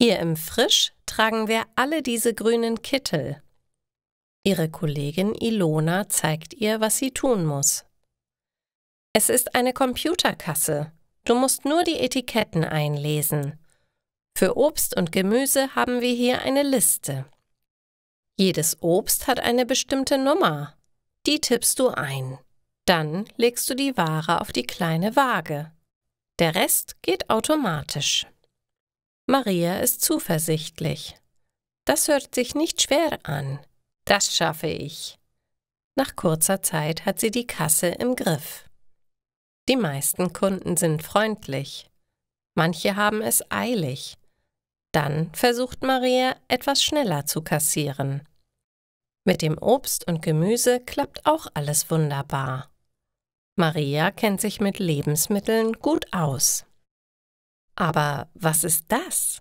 Hier im Frisch tragen wir alle diese grünen Kittel. Ihre Kollegin Ilona zeigt ihr, was sie tun muss. Es ist eine Computerkasse. Du musst nur die Etiketten einlesen. Für Obst und Gemüse haben wir hier eine Liste. Jedes Obst hat eine bestimmte Nummer. Die tippst du ein. Dann legst du die Ware auf die kleine Waage. Der Rest geht automatisch. Maria ist zuversichtlich. Das hört sich nicht schwer an. Das schaffe ich. Nach kurzer Zeit hat sie die Kasse im Griff. Die meisten Kunden sind freundlich. Manche haben es eilig. Dann versucht Maria, etwas schneller zu kassieren. Mit dem Obst und Gemüse klappt auch alles wunderbar. Maria kennt sich mit Lebensmitteln gut aus. Aber was ist das?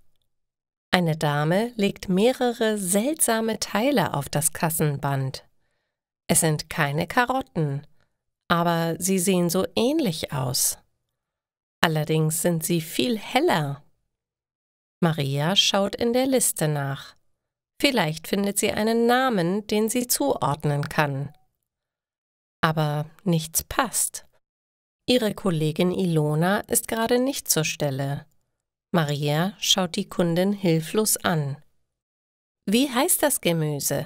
Eine Dame legt mehrere seltsame Teile auf das Kassenband. Es sind keine Karotten, aber sie sehen so ähnlich aus. Allerdings sind sie viel heller. Maria schaut in der Liste nach. Vielleicht findet sie einen Namen, den sie zuordnen kann. Aber nichts passt. Ihre Kollegin Ilona ist gerade nicht zur Stelle. Maria schaut die Kundin hilflos an. Wie heißt das Gemüse?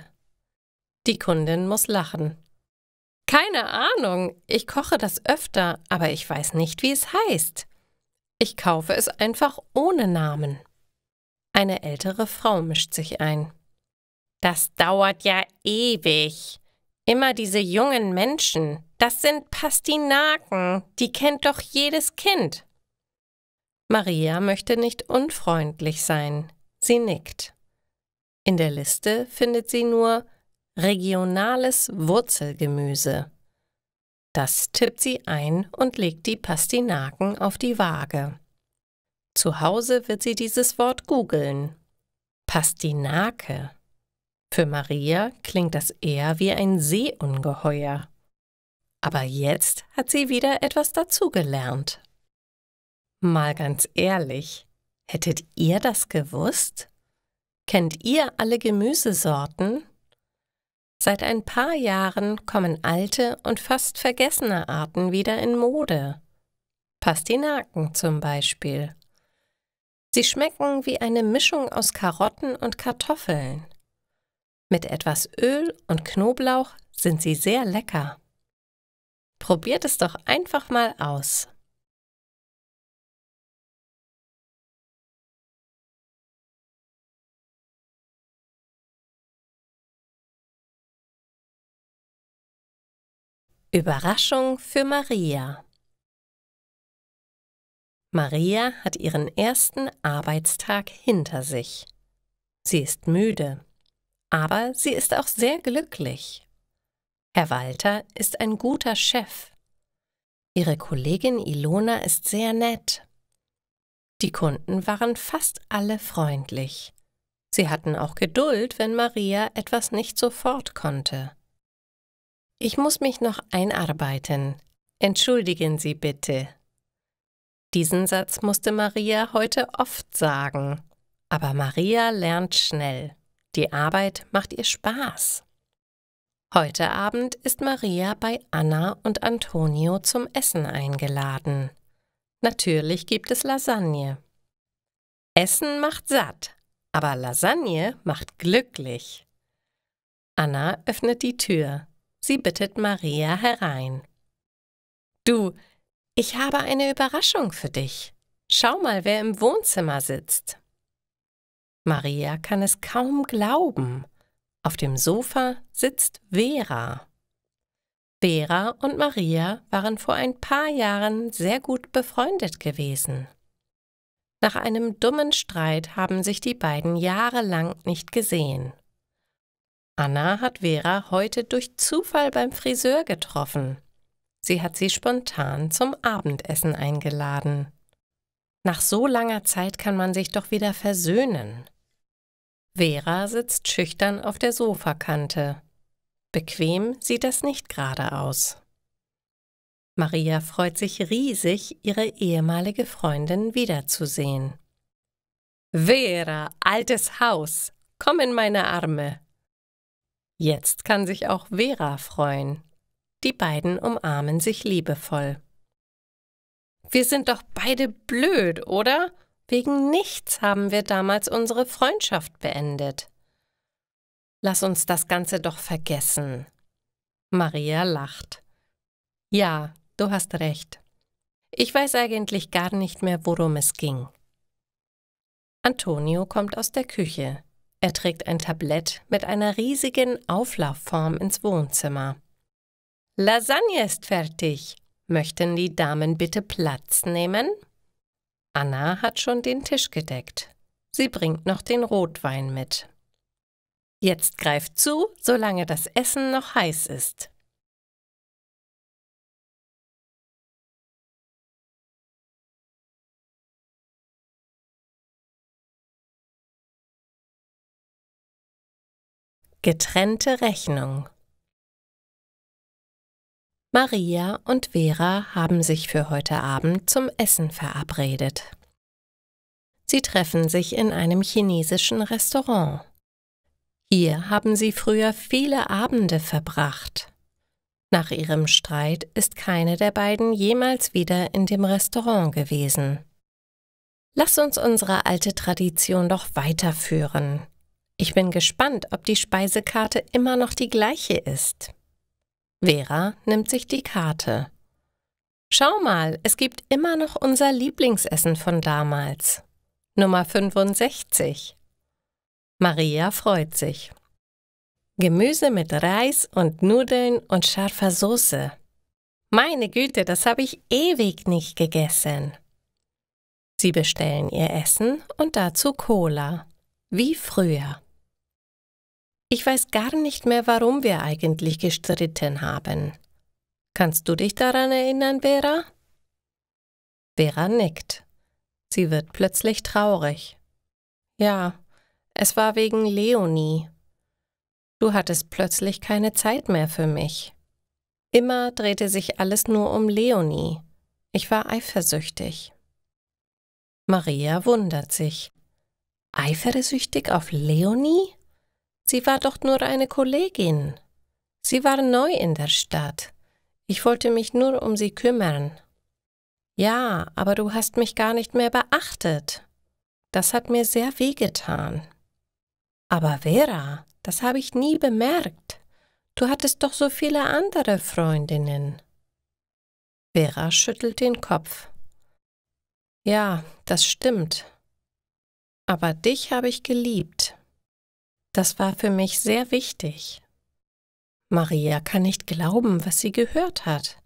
Die Kundin muss lachen. Keine Ahnung, ich koche das öfter, aber ich weiß nicht, wie es heißt. Ich kaufe es einfach ohne Namen. Eine ältere Frau mischt sich ein. Das dauert ja ewig. Immer diese jungen Menschen, das sind Pastinaken, die kennt doch jedes Kind. Maria möchte nicht unfreundlich sein. Sie nickt. In der Liste findet sie nur regionales Wurzelgemüse. Das tippt sie ein und legt die Pastinaken auf die Waage. Zu Hause wird sie dieses Wort googeln. Pastinake. Für Maria klingt das eher wie ein Seeungeheuer. Aber jetzt hat sie wieder etwas dazugelernt. Mal ganz ehrlich, hättet ihr das gewusst? Kennt ihr alle Gemüsesorten? Seit ein paar Jahren kommen alte und fast vergessene Arten wieder in Mode. Pastinaken zum Beispiel. Sie schmecken wie eine Mischung aus Karotten und Kartoffeln. Mit etwas Öl und Knoblauch sind sie sehr lecker. Probiert es doch einfach mal aus. Überraschung für Maria. Maria hat ihren ersten Arbeitstag hinter sich. Sie ist müde, aber sie ist auch sehr glücklich. Herr Walter ist ein guter Chef. Ihre Kollegin Ilona ist sehr nett. Die Kunden waren fast alle freundlich. Sie hatten auch Geduld, wenn Maria etwas nicht sofort konnte. Ich muss mich noch einarbeiten. Entschuldigen Sie bitte. Diesen Satz musste Maria heute oft sagen. Aber Maria lernt schnell. Die Arbeit macht ihr Spaß. Heute Abend ist Maria bei Anna und Antonio zum Essen eingeladen. Natürlich gibt es Lasagne. Essen macht satt, aber Lasagne macht glücklich. Anna öffnet die Tür. Sie bittet Maria herein. »Du, ich habe eine Überraschung für dich. Schau mal, wer im Wohnzimmer sitzt.« Maria kann es kaum glauben. Auf dem Sofa sitzt Vera. Vera und Maria waren vor ein paar Jahren sehr gut befreundet gewesen. Nach einem dummen Streit haben sich die beiden jahrelang nicht gesehen. Anna hat Vera heute durch Zufall beim Friseur getroffen. Sie hat sie spontan zum Abendessen eingeladen. Nach so langer Zeit kann man sich doch wieder versöhnen. Vera sitzt schüchtern auf der Sofakante. Bequem sieht das nicht gerade aus. Maria freut sich riesig, ihre ehemalige Freundin wiederzusehen. »Vera, altes Haus, komm in meine Arme!« Jetzt kann sich auch Vera freuen. Die beiden umarmen sich liebevoll. »Wir sind doch beide blöd, oder? Wegen nichts haben wir damals unsere Freundschaft beendet. Lass uns das Ganze doch vergessen.« Maria lacht. »Ja, du hast recht. Ich weiß eigentlich gar nicht mehr, worum es ging.« Antonio kommt aus der Küche. Er trägt ein Tablett mit einer riesigen Auflaufform ins Wohnzimmer. »Lasagne ist fertig. Möchten die Damen bitte Platz nehmen?« Anna hat schon den Tisch gedeckt. Sie bringt noch den Rotwein mit. »Jetzt greift zu, solange das Essen noch heiß ist.« Getrennte Rechnung. Maria und Vera haben sich für heute Abend zum Essen verabredet. Sie treffen sich in einem chinesischen Restaurant. Hier haben sie früher viele Abende verbracht. Nach ihrem Streit ist keine der beiden jemals wieder in dem Restaurant gewesen. Lass uns unsere alte Tradition doch weiterführen. Ich bin gespannt, ob die Speisekarte immer noch die gleiche ist. Vera nimmt sich die Karte. Schau mal, es gibt immer noch unser Lieblingsessen von damals. Nummer 65. Maria freut sich. Gemüse mit Reis und Nudeln und scharfer Soße. Meine Güte, das habe ich ewig nicht gegessen. Sie bestellen ihr Essen und dazu Cola. Wie früher. Ich weiß gar nicht mehr, warum wir eigentlich gestritten haben. Kannst du dich daran erinnern, Vera? Vera nickt. Sie wird plötzlich traurig. Ja, es war wegen Leonie. Du hattest plötzlich keine Zeit mehr für mich. Immer drehte sich alles nur um Leonie. Ich war eifersüchtig. Maria wundert sich. eifersüchtig auf Leonie? Sie war doch nur eine Kollegin. Sie war neu in der Stadt. Ich wollte mich nur um sie kümmern. Ja, aber du hast mich gar nicht mehr beachtet. Das hat mir sehr wehgetan. Aber Vera, das habe ich nie bemerkt. Du hattest doch so viele andere Freundinnen. Vera schüttelt den Kopf. Ja, das stimmt. Aber dich habe ich geliebt. Das war für mich sehr wichtig. Maria kann nicht glauben, was sie gehört hat.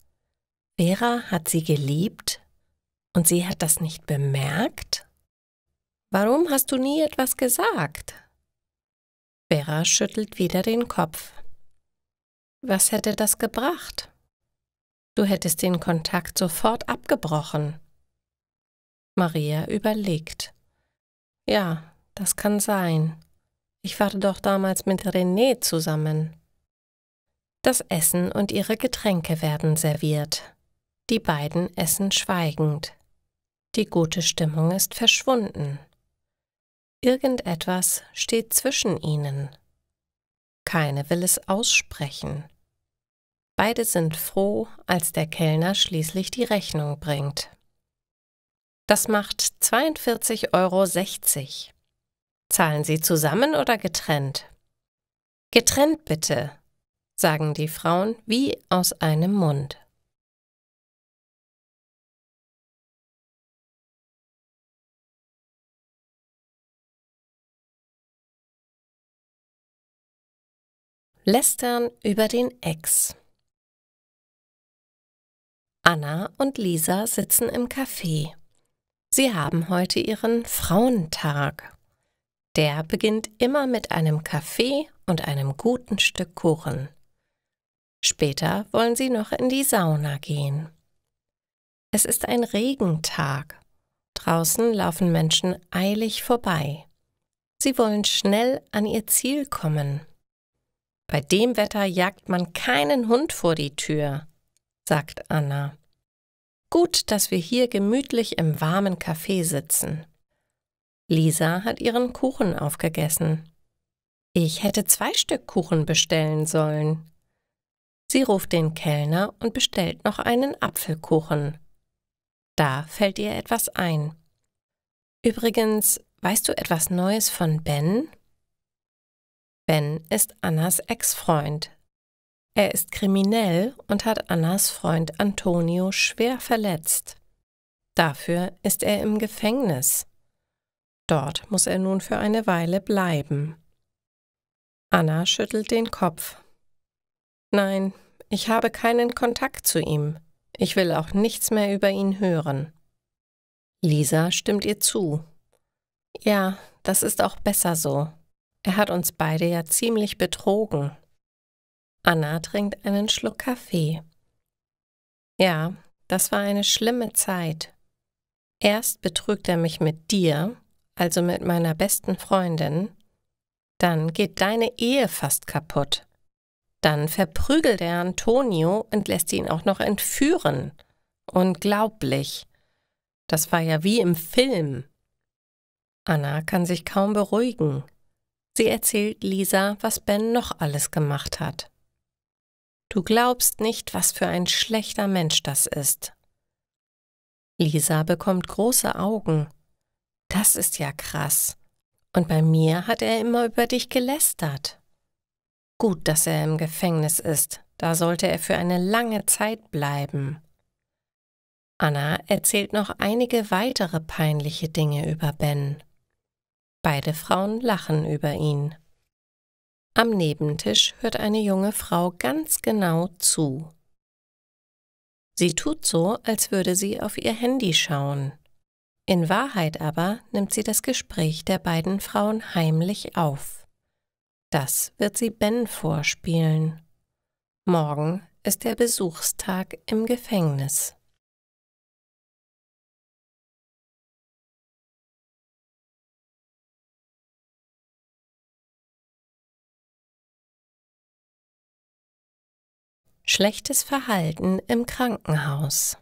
Vera hat sie geliebt und sie hat das nicht bemerkt? Warum hast du nie etwas gesagt? Vera schüttelt wieder den Kopf. Was hätte das gebracht? Du hättest den Kontakt sofort abgebrochen. Maria überlegt. Ja, das kann sein. Ich war doch damals mit René zusammen. Das Essen und ihre Getränke werden serviert. Die beiden essen schweigend. Die gute Stimmung ist verschwunden. Irgendetwas steht zwischen ihnen. Keine will es aussprechen. Beide sind froh, als der Kellner schließlich die Rechnung bringt. Das macht 42,60 €. Zahlen Sie zusammen oder getrennt? Getrennt bitte, sagen die Frauen wie aus einem Mund. Lästern über den Ex. Anna und Lisa sitzen im Café. Sie haben heute ihren Frauentag. Der beginnt immer mit einem Kaffee und einem guten Stück Kuchen. Später wollen sie noch in die Sauna gehen. Es ist ein Regentag. Draußen laufen Menschen eilig vorbei. Sie wollen schnell an ihr Ziel kommen. Bei dem Wetter jagt man keinen Hund vor die Tür, sagt Anna. Gut, dass wir hier gemütlich im warmen Café sitzen. Lisa hat ihren Kuchen aufgegessen. Ich hätte 2 Stück Kuchen bestellen sollen. Sie ruft den Kellner und bestellt noch einen Apfelkuchen. Da fällt ihr etwas ein. Übrigens, weißt du etwas Neues von Ben? Ben ist Annas Ex-Freund. Er ist kriminell und hat Annas Freund Antonio schwer verletzt. Dafür ist er im Gefängnis. Dort muss er nun für eine Weile bleiben. Anna schüttelt den Kopf. Nein, ich habe keinen Kontakt zu ihm. Ich will auch nichts mehr über ihn hören. Lisa stimmt ihr zu. Ja, das ist auch besser so. Er hat uns beide ja ziemlich betrogen. Anna trinkt einen Schluck Kaffee. Ja, das war eine schlimme Zeit. Erst betrügt er mich mit dir, also mit meiner besten Freundin. Dann geht deine Ehe fast kaputt. Dann verprügelt er Antonio und lässt ihn auch noch entführen. Unglaublich. Das war ja wie im Film. Anna kann sich kaum beruhigen. Sie erzählt Lisa, was Ben noch alles gemacht hat. Du glaubst nicht, was für ein schlechter Mensch das ist. Lisa bekommt große Augen. Das ist ja krass. Und bei mir hat er immer über dich gelästert. Gut, dass er im Gefängnis ist. Da sollte er für eine lange Zeit bleiben. Anna erzählt noch einige weitere peinliche Dinge über Ben. Beide Frauen lachen über ihn. Am Nebentisch hört eine junge Frau ganz genau zu. Sie tut so, als würde sie auf ihr Handy schauen. In Wahrheit aber nimmt sie das Gespräch der beiden Frauen heimlich auf. Das wird sie Ben vorspielen. Morgen ist der Besuchstag im Gefängnis. Schlechtes Verhalten im Krankenhaus.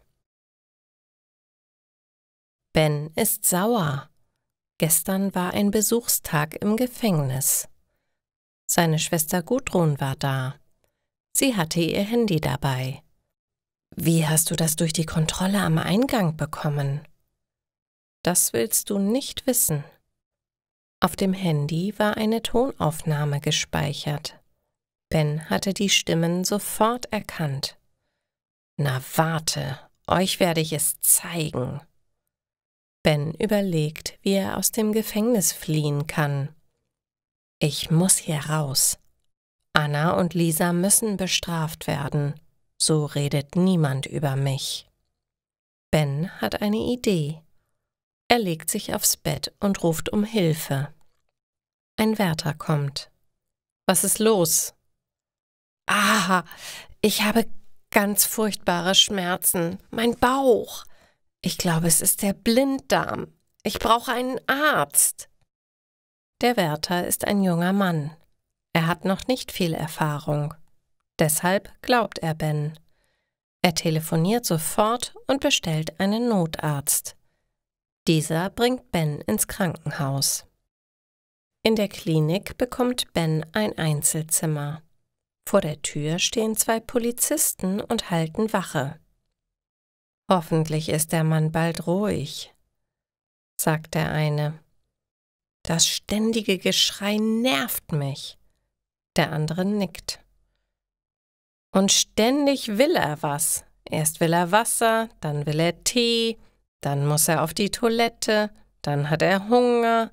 Ben ist sauer. Gestern war ein Besuchstag im Gefängnis. Seine Schwester Gudrun war da. Sie hatte ihr Handy dabei. »Wie hast du das durch die Kontrolle am Eingang bekommen?« »Das willst du nicht wissen.« Auf dem Handy war eine Tonaufnahme gespeichert. Ben hatte die Stimmen sofort erkannt. »Na warte, euch werde ich es zeigen.« Ben überlegt, wie er aus dem Gefängnis fliehen kann. »Ich muss hier raus. Anna und Lisa müssen bestraft werden. So redet niemand über mich.« Ben hat eine Idee. Er legt sich aufs Bett und ruft um Hilfe. Ein Wärter kommt. »Was ist los?« »Ah, ich habe ganz furchtbare Schmerzen. Mein Bauch. Ich glaube, es ist der Blinddarm. Ich brauche einen Arzt.« Der Wärter ist ein junger Mann. Er hat noch nicht viel Erfahrung. Deshalb glaubt er Ben. Er telefoniert sofort und bestellt einen Notarzt. Dieser bringt Ben ins Krankenhaus. In der Klinik bekommt Ben ein Einzelzimmer. Vor der Tür stehen 2 Polizisten und halten Wache. »Hoffentlich ist der Mann bald ruhig«, sagt der eine. »Das ständige Geschrei nervt mich.« Der andere nickt. »Und ständig will er was. Erst will er Wasser, dann will er Tee, dann muss er auf die Toilette, dann hat er Hunger.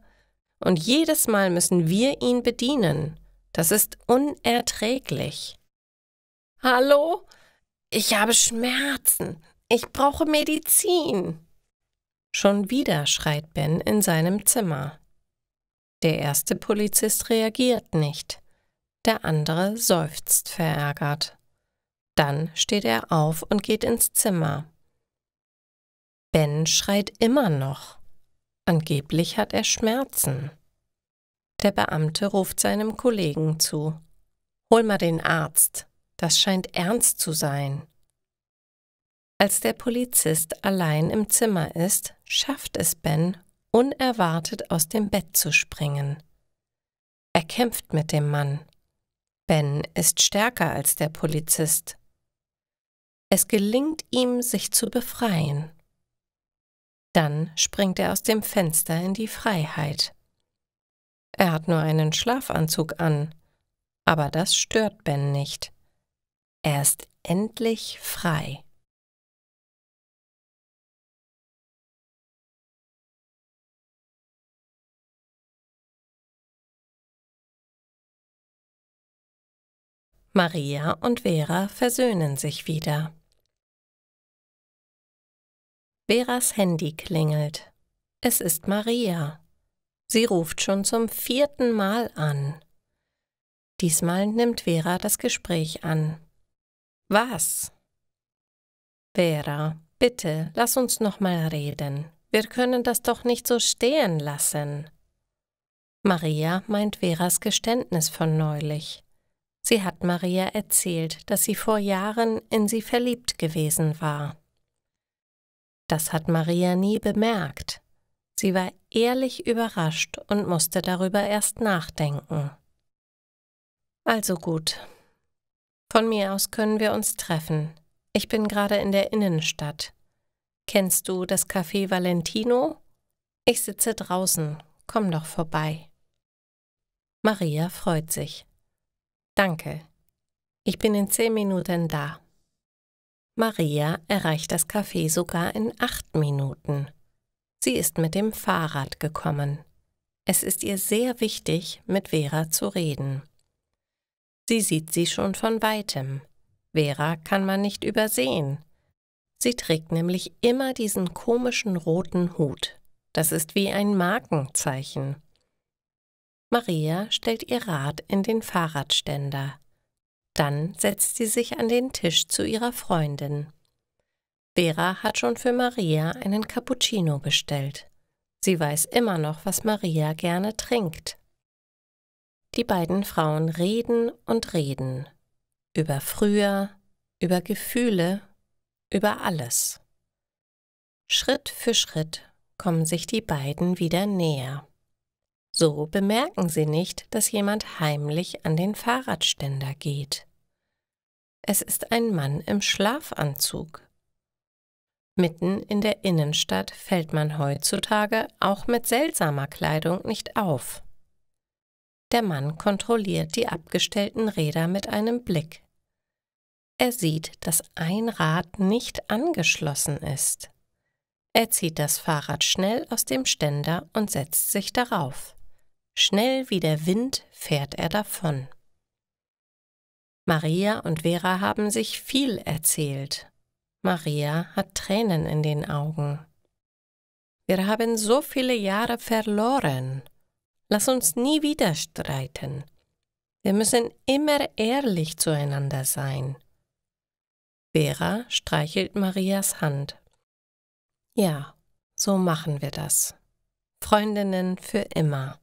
Und jedes Mal müssen wir ihn bedienen. Das ist unerträglich.« »Hallo? Ich habe Schmerzen. Ich brauche Medizin.« Schon wieder schreit Ben in seinem Zimmer. Der erste Polizist reagiert nicht. Der andere seufzt verärgert. Dann steht er auf und geht ins Zimmer. Ben schreit immer noch. Angeblich hat er Schmerzen. Der Beamte ruft seinem Kollegen zu. »Hol mal den Arzt. Das scheint ernst zu sein.« Als der Polizist allein im Zimmer ist, schafft es Ben, unerwartet aus dem Bett zu springen. Er kämpft mit dem Mann. Ben ist stärker als der Polizist. Es gelingt ihm, sich zu befreien. Dann springt er aus dem Fenster in die Freiheit. Er hat nur einen Schlafanzug an, aber das stört Ben nicht. Er ist endlich frei. Maria und Vera versöhnen sich wieder. Veras Handy klingelt. Es ist Maria. Sie ruft schon zum 4. Mal an. Diesmal nimmt Vera das Gespräch an. »Was?« »Vera, bitte, lass uns noch mal reden. Wir können das doch nicht so stehen lassen.« Maria meint Veras Geständnis von neulich. Sie hat Maria erzählt, dass sie vor Jahren in sie verliebt gewesen war. Das hat Maria nie bemerkt. Sie war ehrlich überrascht und musste darüber erst nachdenken. »Also gut. Von mir aus können wir uns treffen. Ich bin gerade in der Innenstadt. Kennst du das Café Valentino? Ich sitze draußen. Komm doch vorbei.« Maria freut sich. »Danke. Ich bin in 10 Minuten da.« Maria erreicht das Café sogar in 8 Minuten. Sie ist mit dem Fahrrad gekommen. Es ist ihr sehr wichtig, mit Vera zu reden. Sie sieht sie schon von weitem. Vera kann man nicht übersehen. Sie trägt nämlich immer diesen komischen roten Hut. Das ist wie ein Markenzeichen. Maria stellt ihr Rad in den Fahrradständer. Dann setzt sie sich an den Tisch zu ihrer Freundin. Vera hat schon für Maria einen Cappuccino bestellt. Sie weiß immer noch, was Maria gerne trinkt. Die beiden Frauen reden und reden. Über früher, über Gefühle, über alles. Schritt für Schritt kommen sich die beiden wieder näher. So bemerken sie nicht, dass jemand heimlich an den Fahrradständer geht. Es ist ein Mann im Schlafanzug. Mitten in der Innenstadt fällt man heutzutage auch mit seltsamer Kleidung nicht auf. Der Mann kontrolliert die abgestellten Räder mit einem Blick. Er sieht, dass ein Rad nicht angeschlossen ist. Er zieht das Fahrrad schnell aus dem Ständer und setzt sich darauf. Schnell wie der Wind fährt er davon. Maria und Vera haben sich viel erzählt. Maria hat Tränen in den Augen. Wir haben so viele Jahre verloren. Lass uns nie wieder streiten. Wir müssen immer ehrlich zueinander sein. Vera streichelt Marias Hand. Ja, so machen wir das. Freundinnen für immer.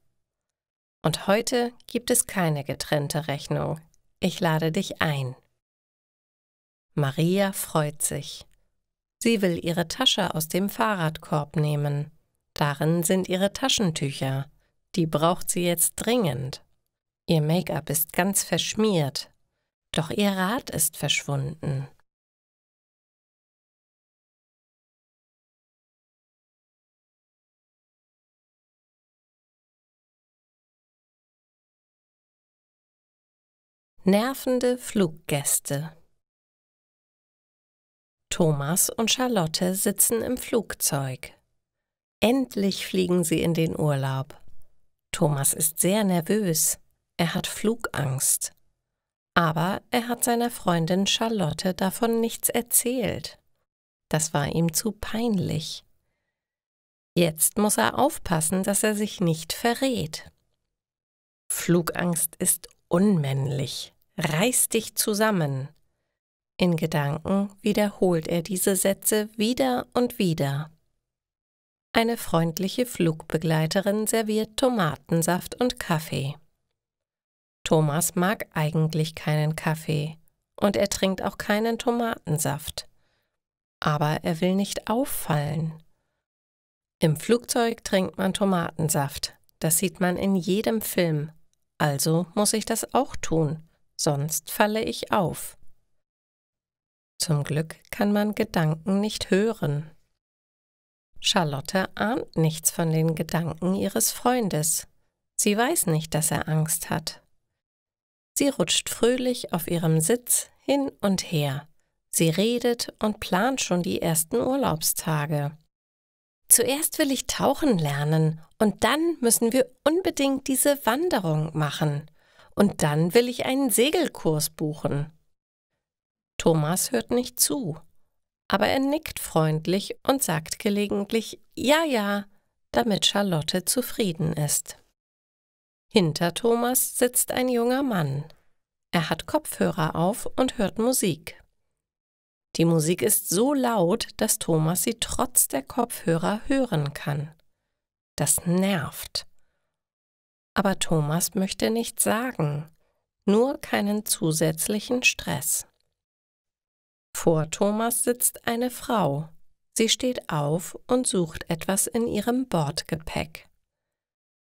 Und heute gibt es keine getrennte Rechnung. Ich lade dich ein. Maria freut sich. Sie will ihre Tasche aus dem Fahrradkorb nehmen. Darin sind ihre Taschentücher. Die braucht sie jetzt dringend. Ihr Make-up ist ganz verschmiert. Doch ihr Rad ist verschwunden. Nervende Fluggäste. Thomas und Charlotte sitzen im Flugzeug. Endlich fliegen sie in den Urlaub. Thomas ist sehr nervös. Er hat Flugangst. Aber er hat seiner Freundin Charlotte davon nichts erzählt. Das war ihm zu peinlich. Jetzt muss er aufpassen, dass er sich nicht verrät. Flugangst ist unmännlich. Reiß dich zusammen. In Gedanken wiederholt er diese Sätze wieder und wieder. Eine freundliche Flugbegleiterin serviert Tomatensaft und Kaffee. Thomas mag eigentlich keinen Kaffee und er trinkt auch keinen Tomatensaft. Aber er will nicht auffallen. Im Flugzeug trinkt man Tomatensaft. Das sieht man in jedem Film. Also muss ich das auch tun, sonst falle ich auf. Zum Glück kann man Gedanken nicht hören. Charlotte ahnt nichts von den Gedanken ihres Freundes. Sie weiß nicht, dass er Angst hat. Sie rutscht fröhlich auf ihrem Sitz hin und her. Sie redet und plant schon die ersten Urlaubstage. Zuerst will ich tauchen lernen und dann müssen wir unbedingt diese Wanderung machen. Und dann will ich einen Segelkurs buchen. Thomas hört nicht zu, aber er nickt freundlich und sagt gelegentlich »Ja, ja«, damit Charlotte zufrieden ist. Hinter Thomas sitzt ein junger Mann. Er hat Kopfhörer auf und hört Musik. Die Musik ist so laut, dass Thomas sie trotz der Kopfhörer hören kann. Das nervt. Aber Thomas möchte nichts sagen, nur keinen zusätzlichen Stress. Vor Thomas sitzt eine Frau. Sie steht auf und sucht etwas in ihrem Bordgepäck.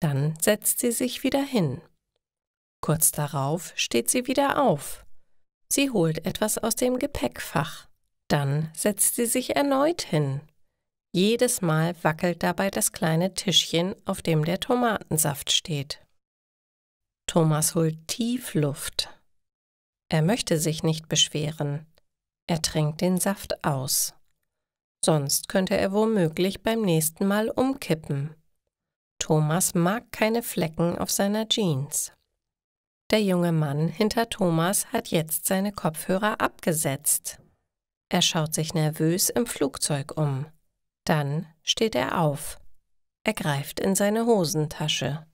Dann setzt sie sich wieder hin. Kurz darauf steht sie wieder auf. Sie holt etwas aus dem Gepäckfach. Dann setzt sie sich erneut hin. Jedes Mal wackelt dabei das kleine Tischchen, auf dem der Tomatensaft steht. Thomas holt tief Luft. Er möchte sich nicht beschweren. Er trinkt den Saft aus. Sonst könnte er womöglich beim nächsten Mal umkippen. Thomas mag keine Flecken auf seiner Jeans. Der junge Mann hinter Thomas hat jetzt seine Kopfhörer abgesetzt. Er schaut sich nervös im Flugzeug um. Dann steht er auf. Er greift in seine Hosentasche.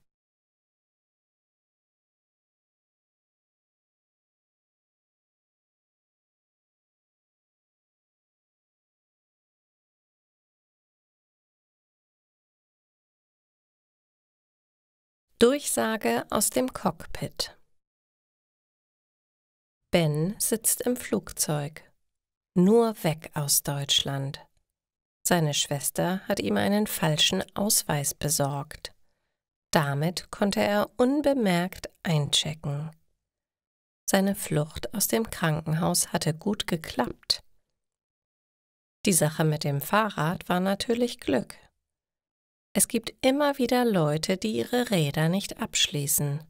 Durchsage aus dem Cockpit. Ben sitzt im Flugzeug. Nur weg aus Deutschland. Seine Schwester hat ihm einen falschen Ausweis besorgt. Damit konnte er unbemerkt einchecken. Seine Flucht aus dem Krankenhaus hatte gut geklappt. Die Sache mit dem Fahrrad war natürlich Glück. Es gibt immer wieder Leute, die ihre Räder nicht abschließen.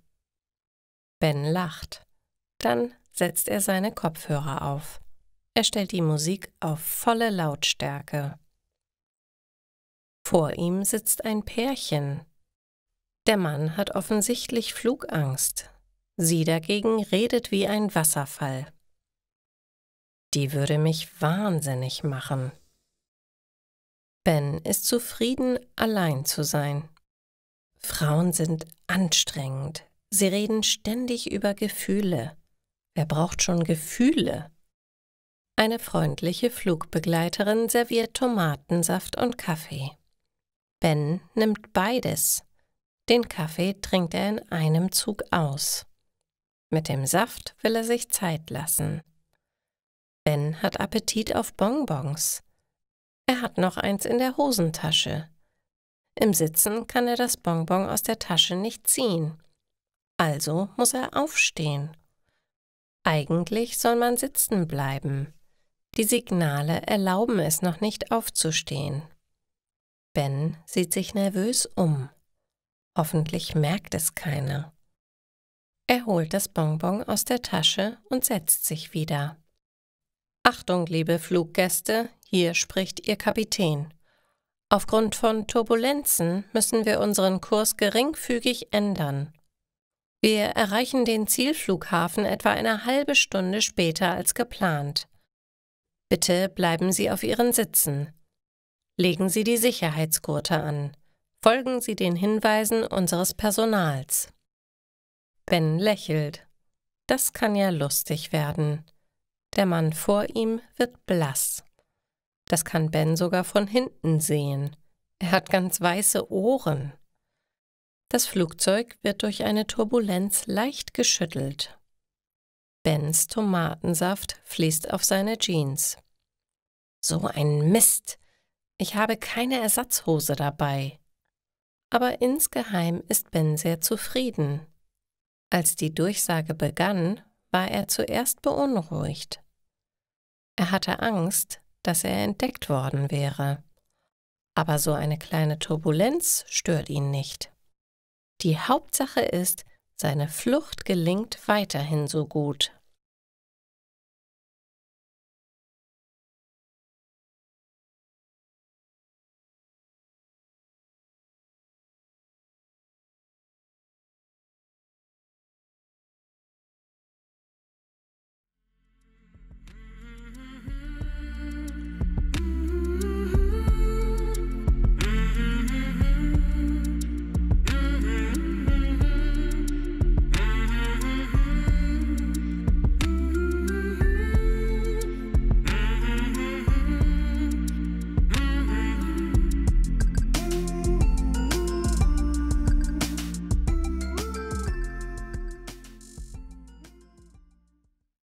Ben lacht. Dann setzt er seine Kopfhörer auf. Er stellt die Musik auf volle Lautstärke. Vor ihm sitzt ein Pärchen. Der Mann hat offensichtlich Flugangst. Sie dagegen redet wie ein Wasserfall. Die würde mich wahnsinnig machen. Ben ist zufrieden, allein zu sein. Frauen sind anstrengend. Sie reden ständig über Gefühle. Wer braucht schon Gefühle? Eine freundliche Flugbegleiterin serviert Tomatensaft und Kaffee. Ben nimmt beides. Den Kaffee trinkt er in einem Zug aus. Mit dem Saft will er sich Zeit lassen. Ben hat Appetit auf Bonbons. Er hat noch eins in der Hosentasche. Im Sitzen kann er das Bonbon aus der Tasche nicht ziehen. Also muss er aufstehen. Eigentlich soll man sitzen bleiben. Die Signale erlauben es noch nicht aufzustehen. Ben sieht sich nervös um. Hoffentlich merkt es keiner. Er holt das Bonbon aus der Tasche und setzt sich wieder. Achtung, liebe Fluggäste, hier spricht Ihr Kapitän. Aufgrund von Turbulenzen müssen wir unseren Kurs geringfügig ändern. Wir erreichen den Zielflughafen etwa eine halbe Stunde später als geplant. Bitte bleiben Sie auf Ihren Sitzen. Legen Sie die Sicherheitsgurte an. Folgen Sie den Hinweisen unseres Personals. Ben lächelt. Das kann ja lustig werden. Der Mann vor ihm wird blass. Das kann Ben sogar von hinten sehen. Er hat ganz weiße Ohren. Das Flugzeug wird durch eine Turbulenz leicht geschüttelt. Bens Tomatensaft fließt auf seine Jeans. So ein Mist! Ich habe keine Ersatzhose dabei. Aber insgeheim ist Ben sehr zufrieden. Als die Durchsage begann, war er zuerst beunruhigt. Er hatte Angst, dass er entdeckt worden wäre. Aber so eine kleine Turbulenz stört ihn nicht. Die Hauptsache ist, seine Flucht gelingt weiterhin so gut.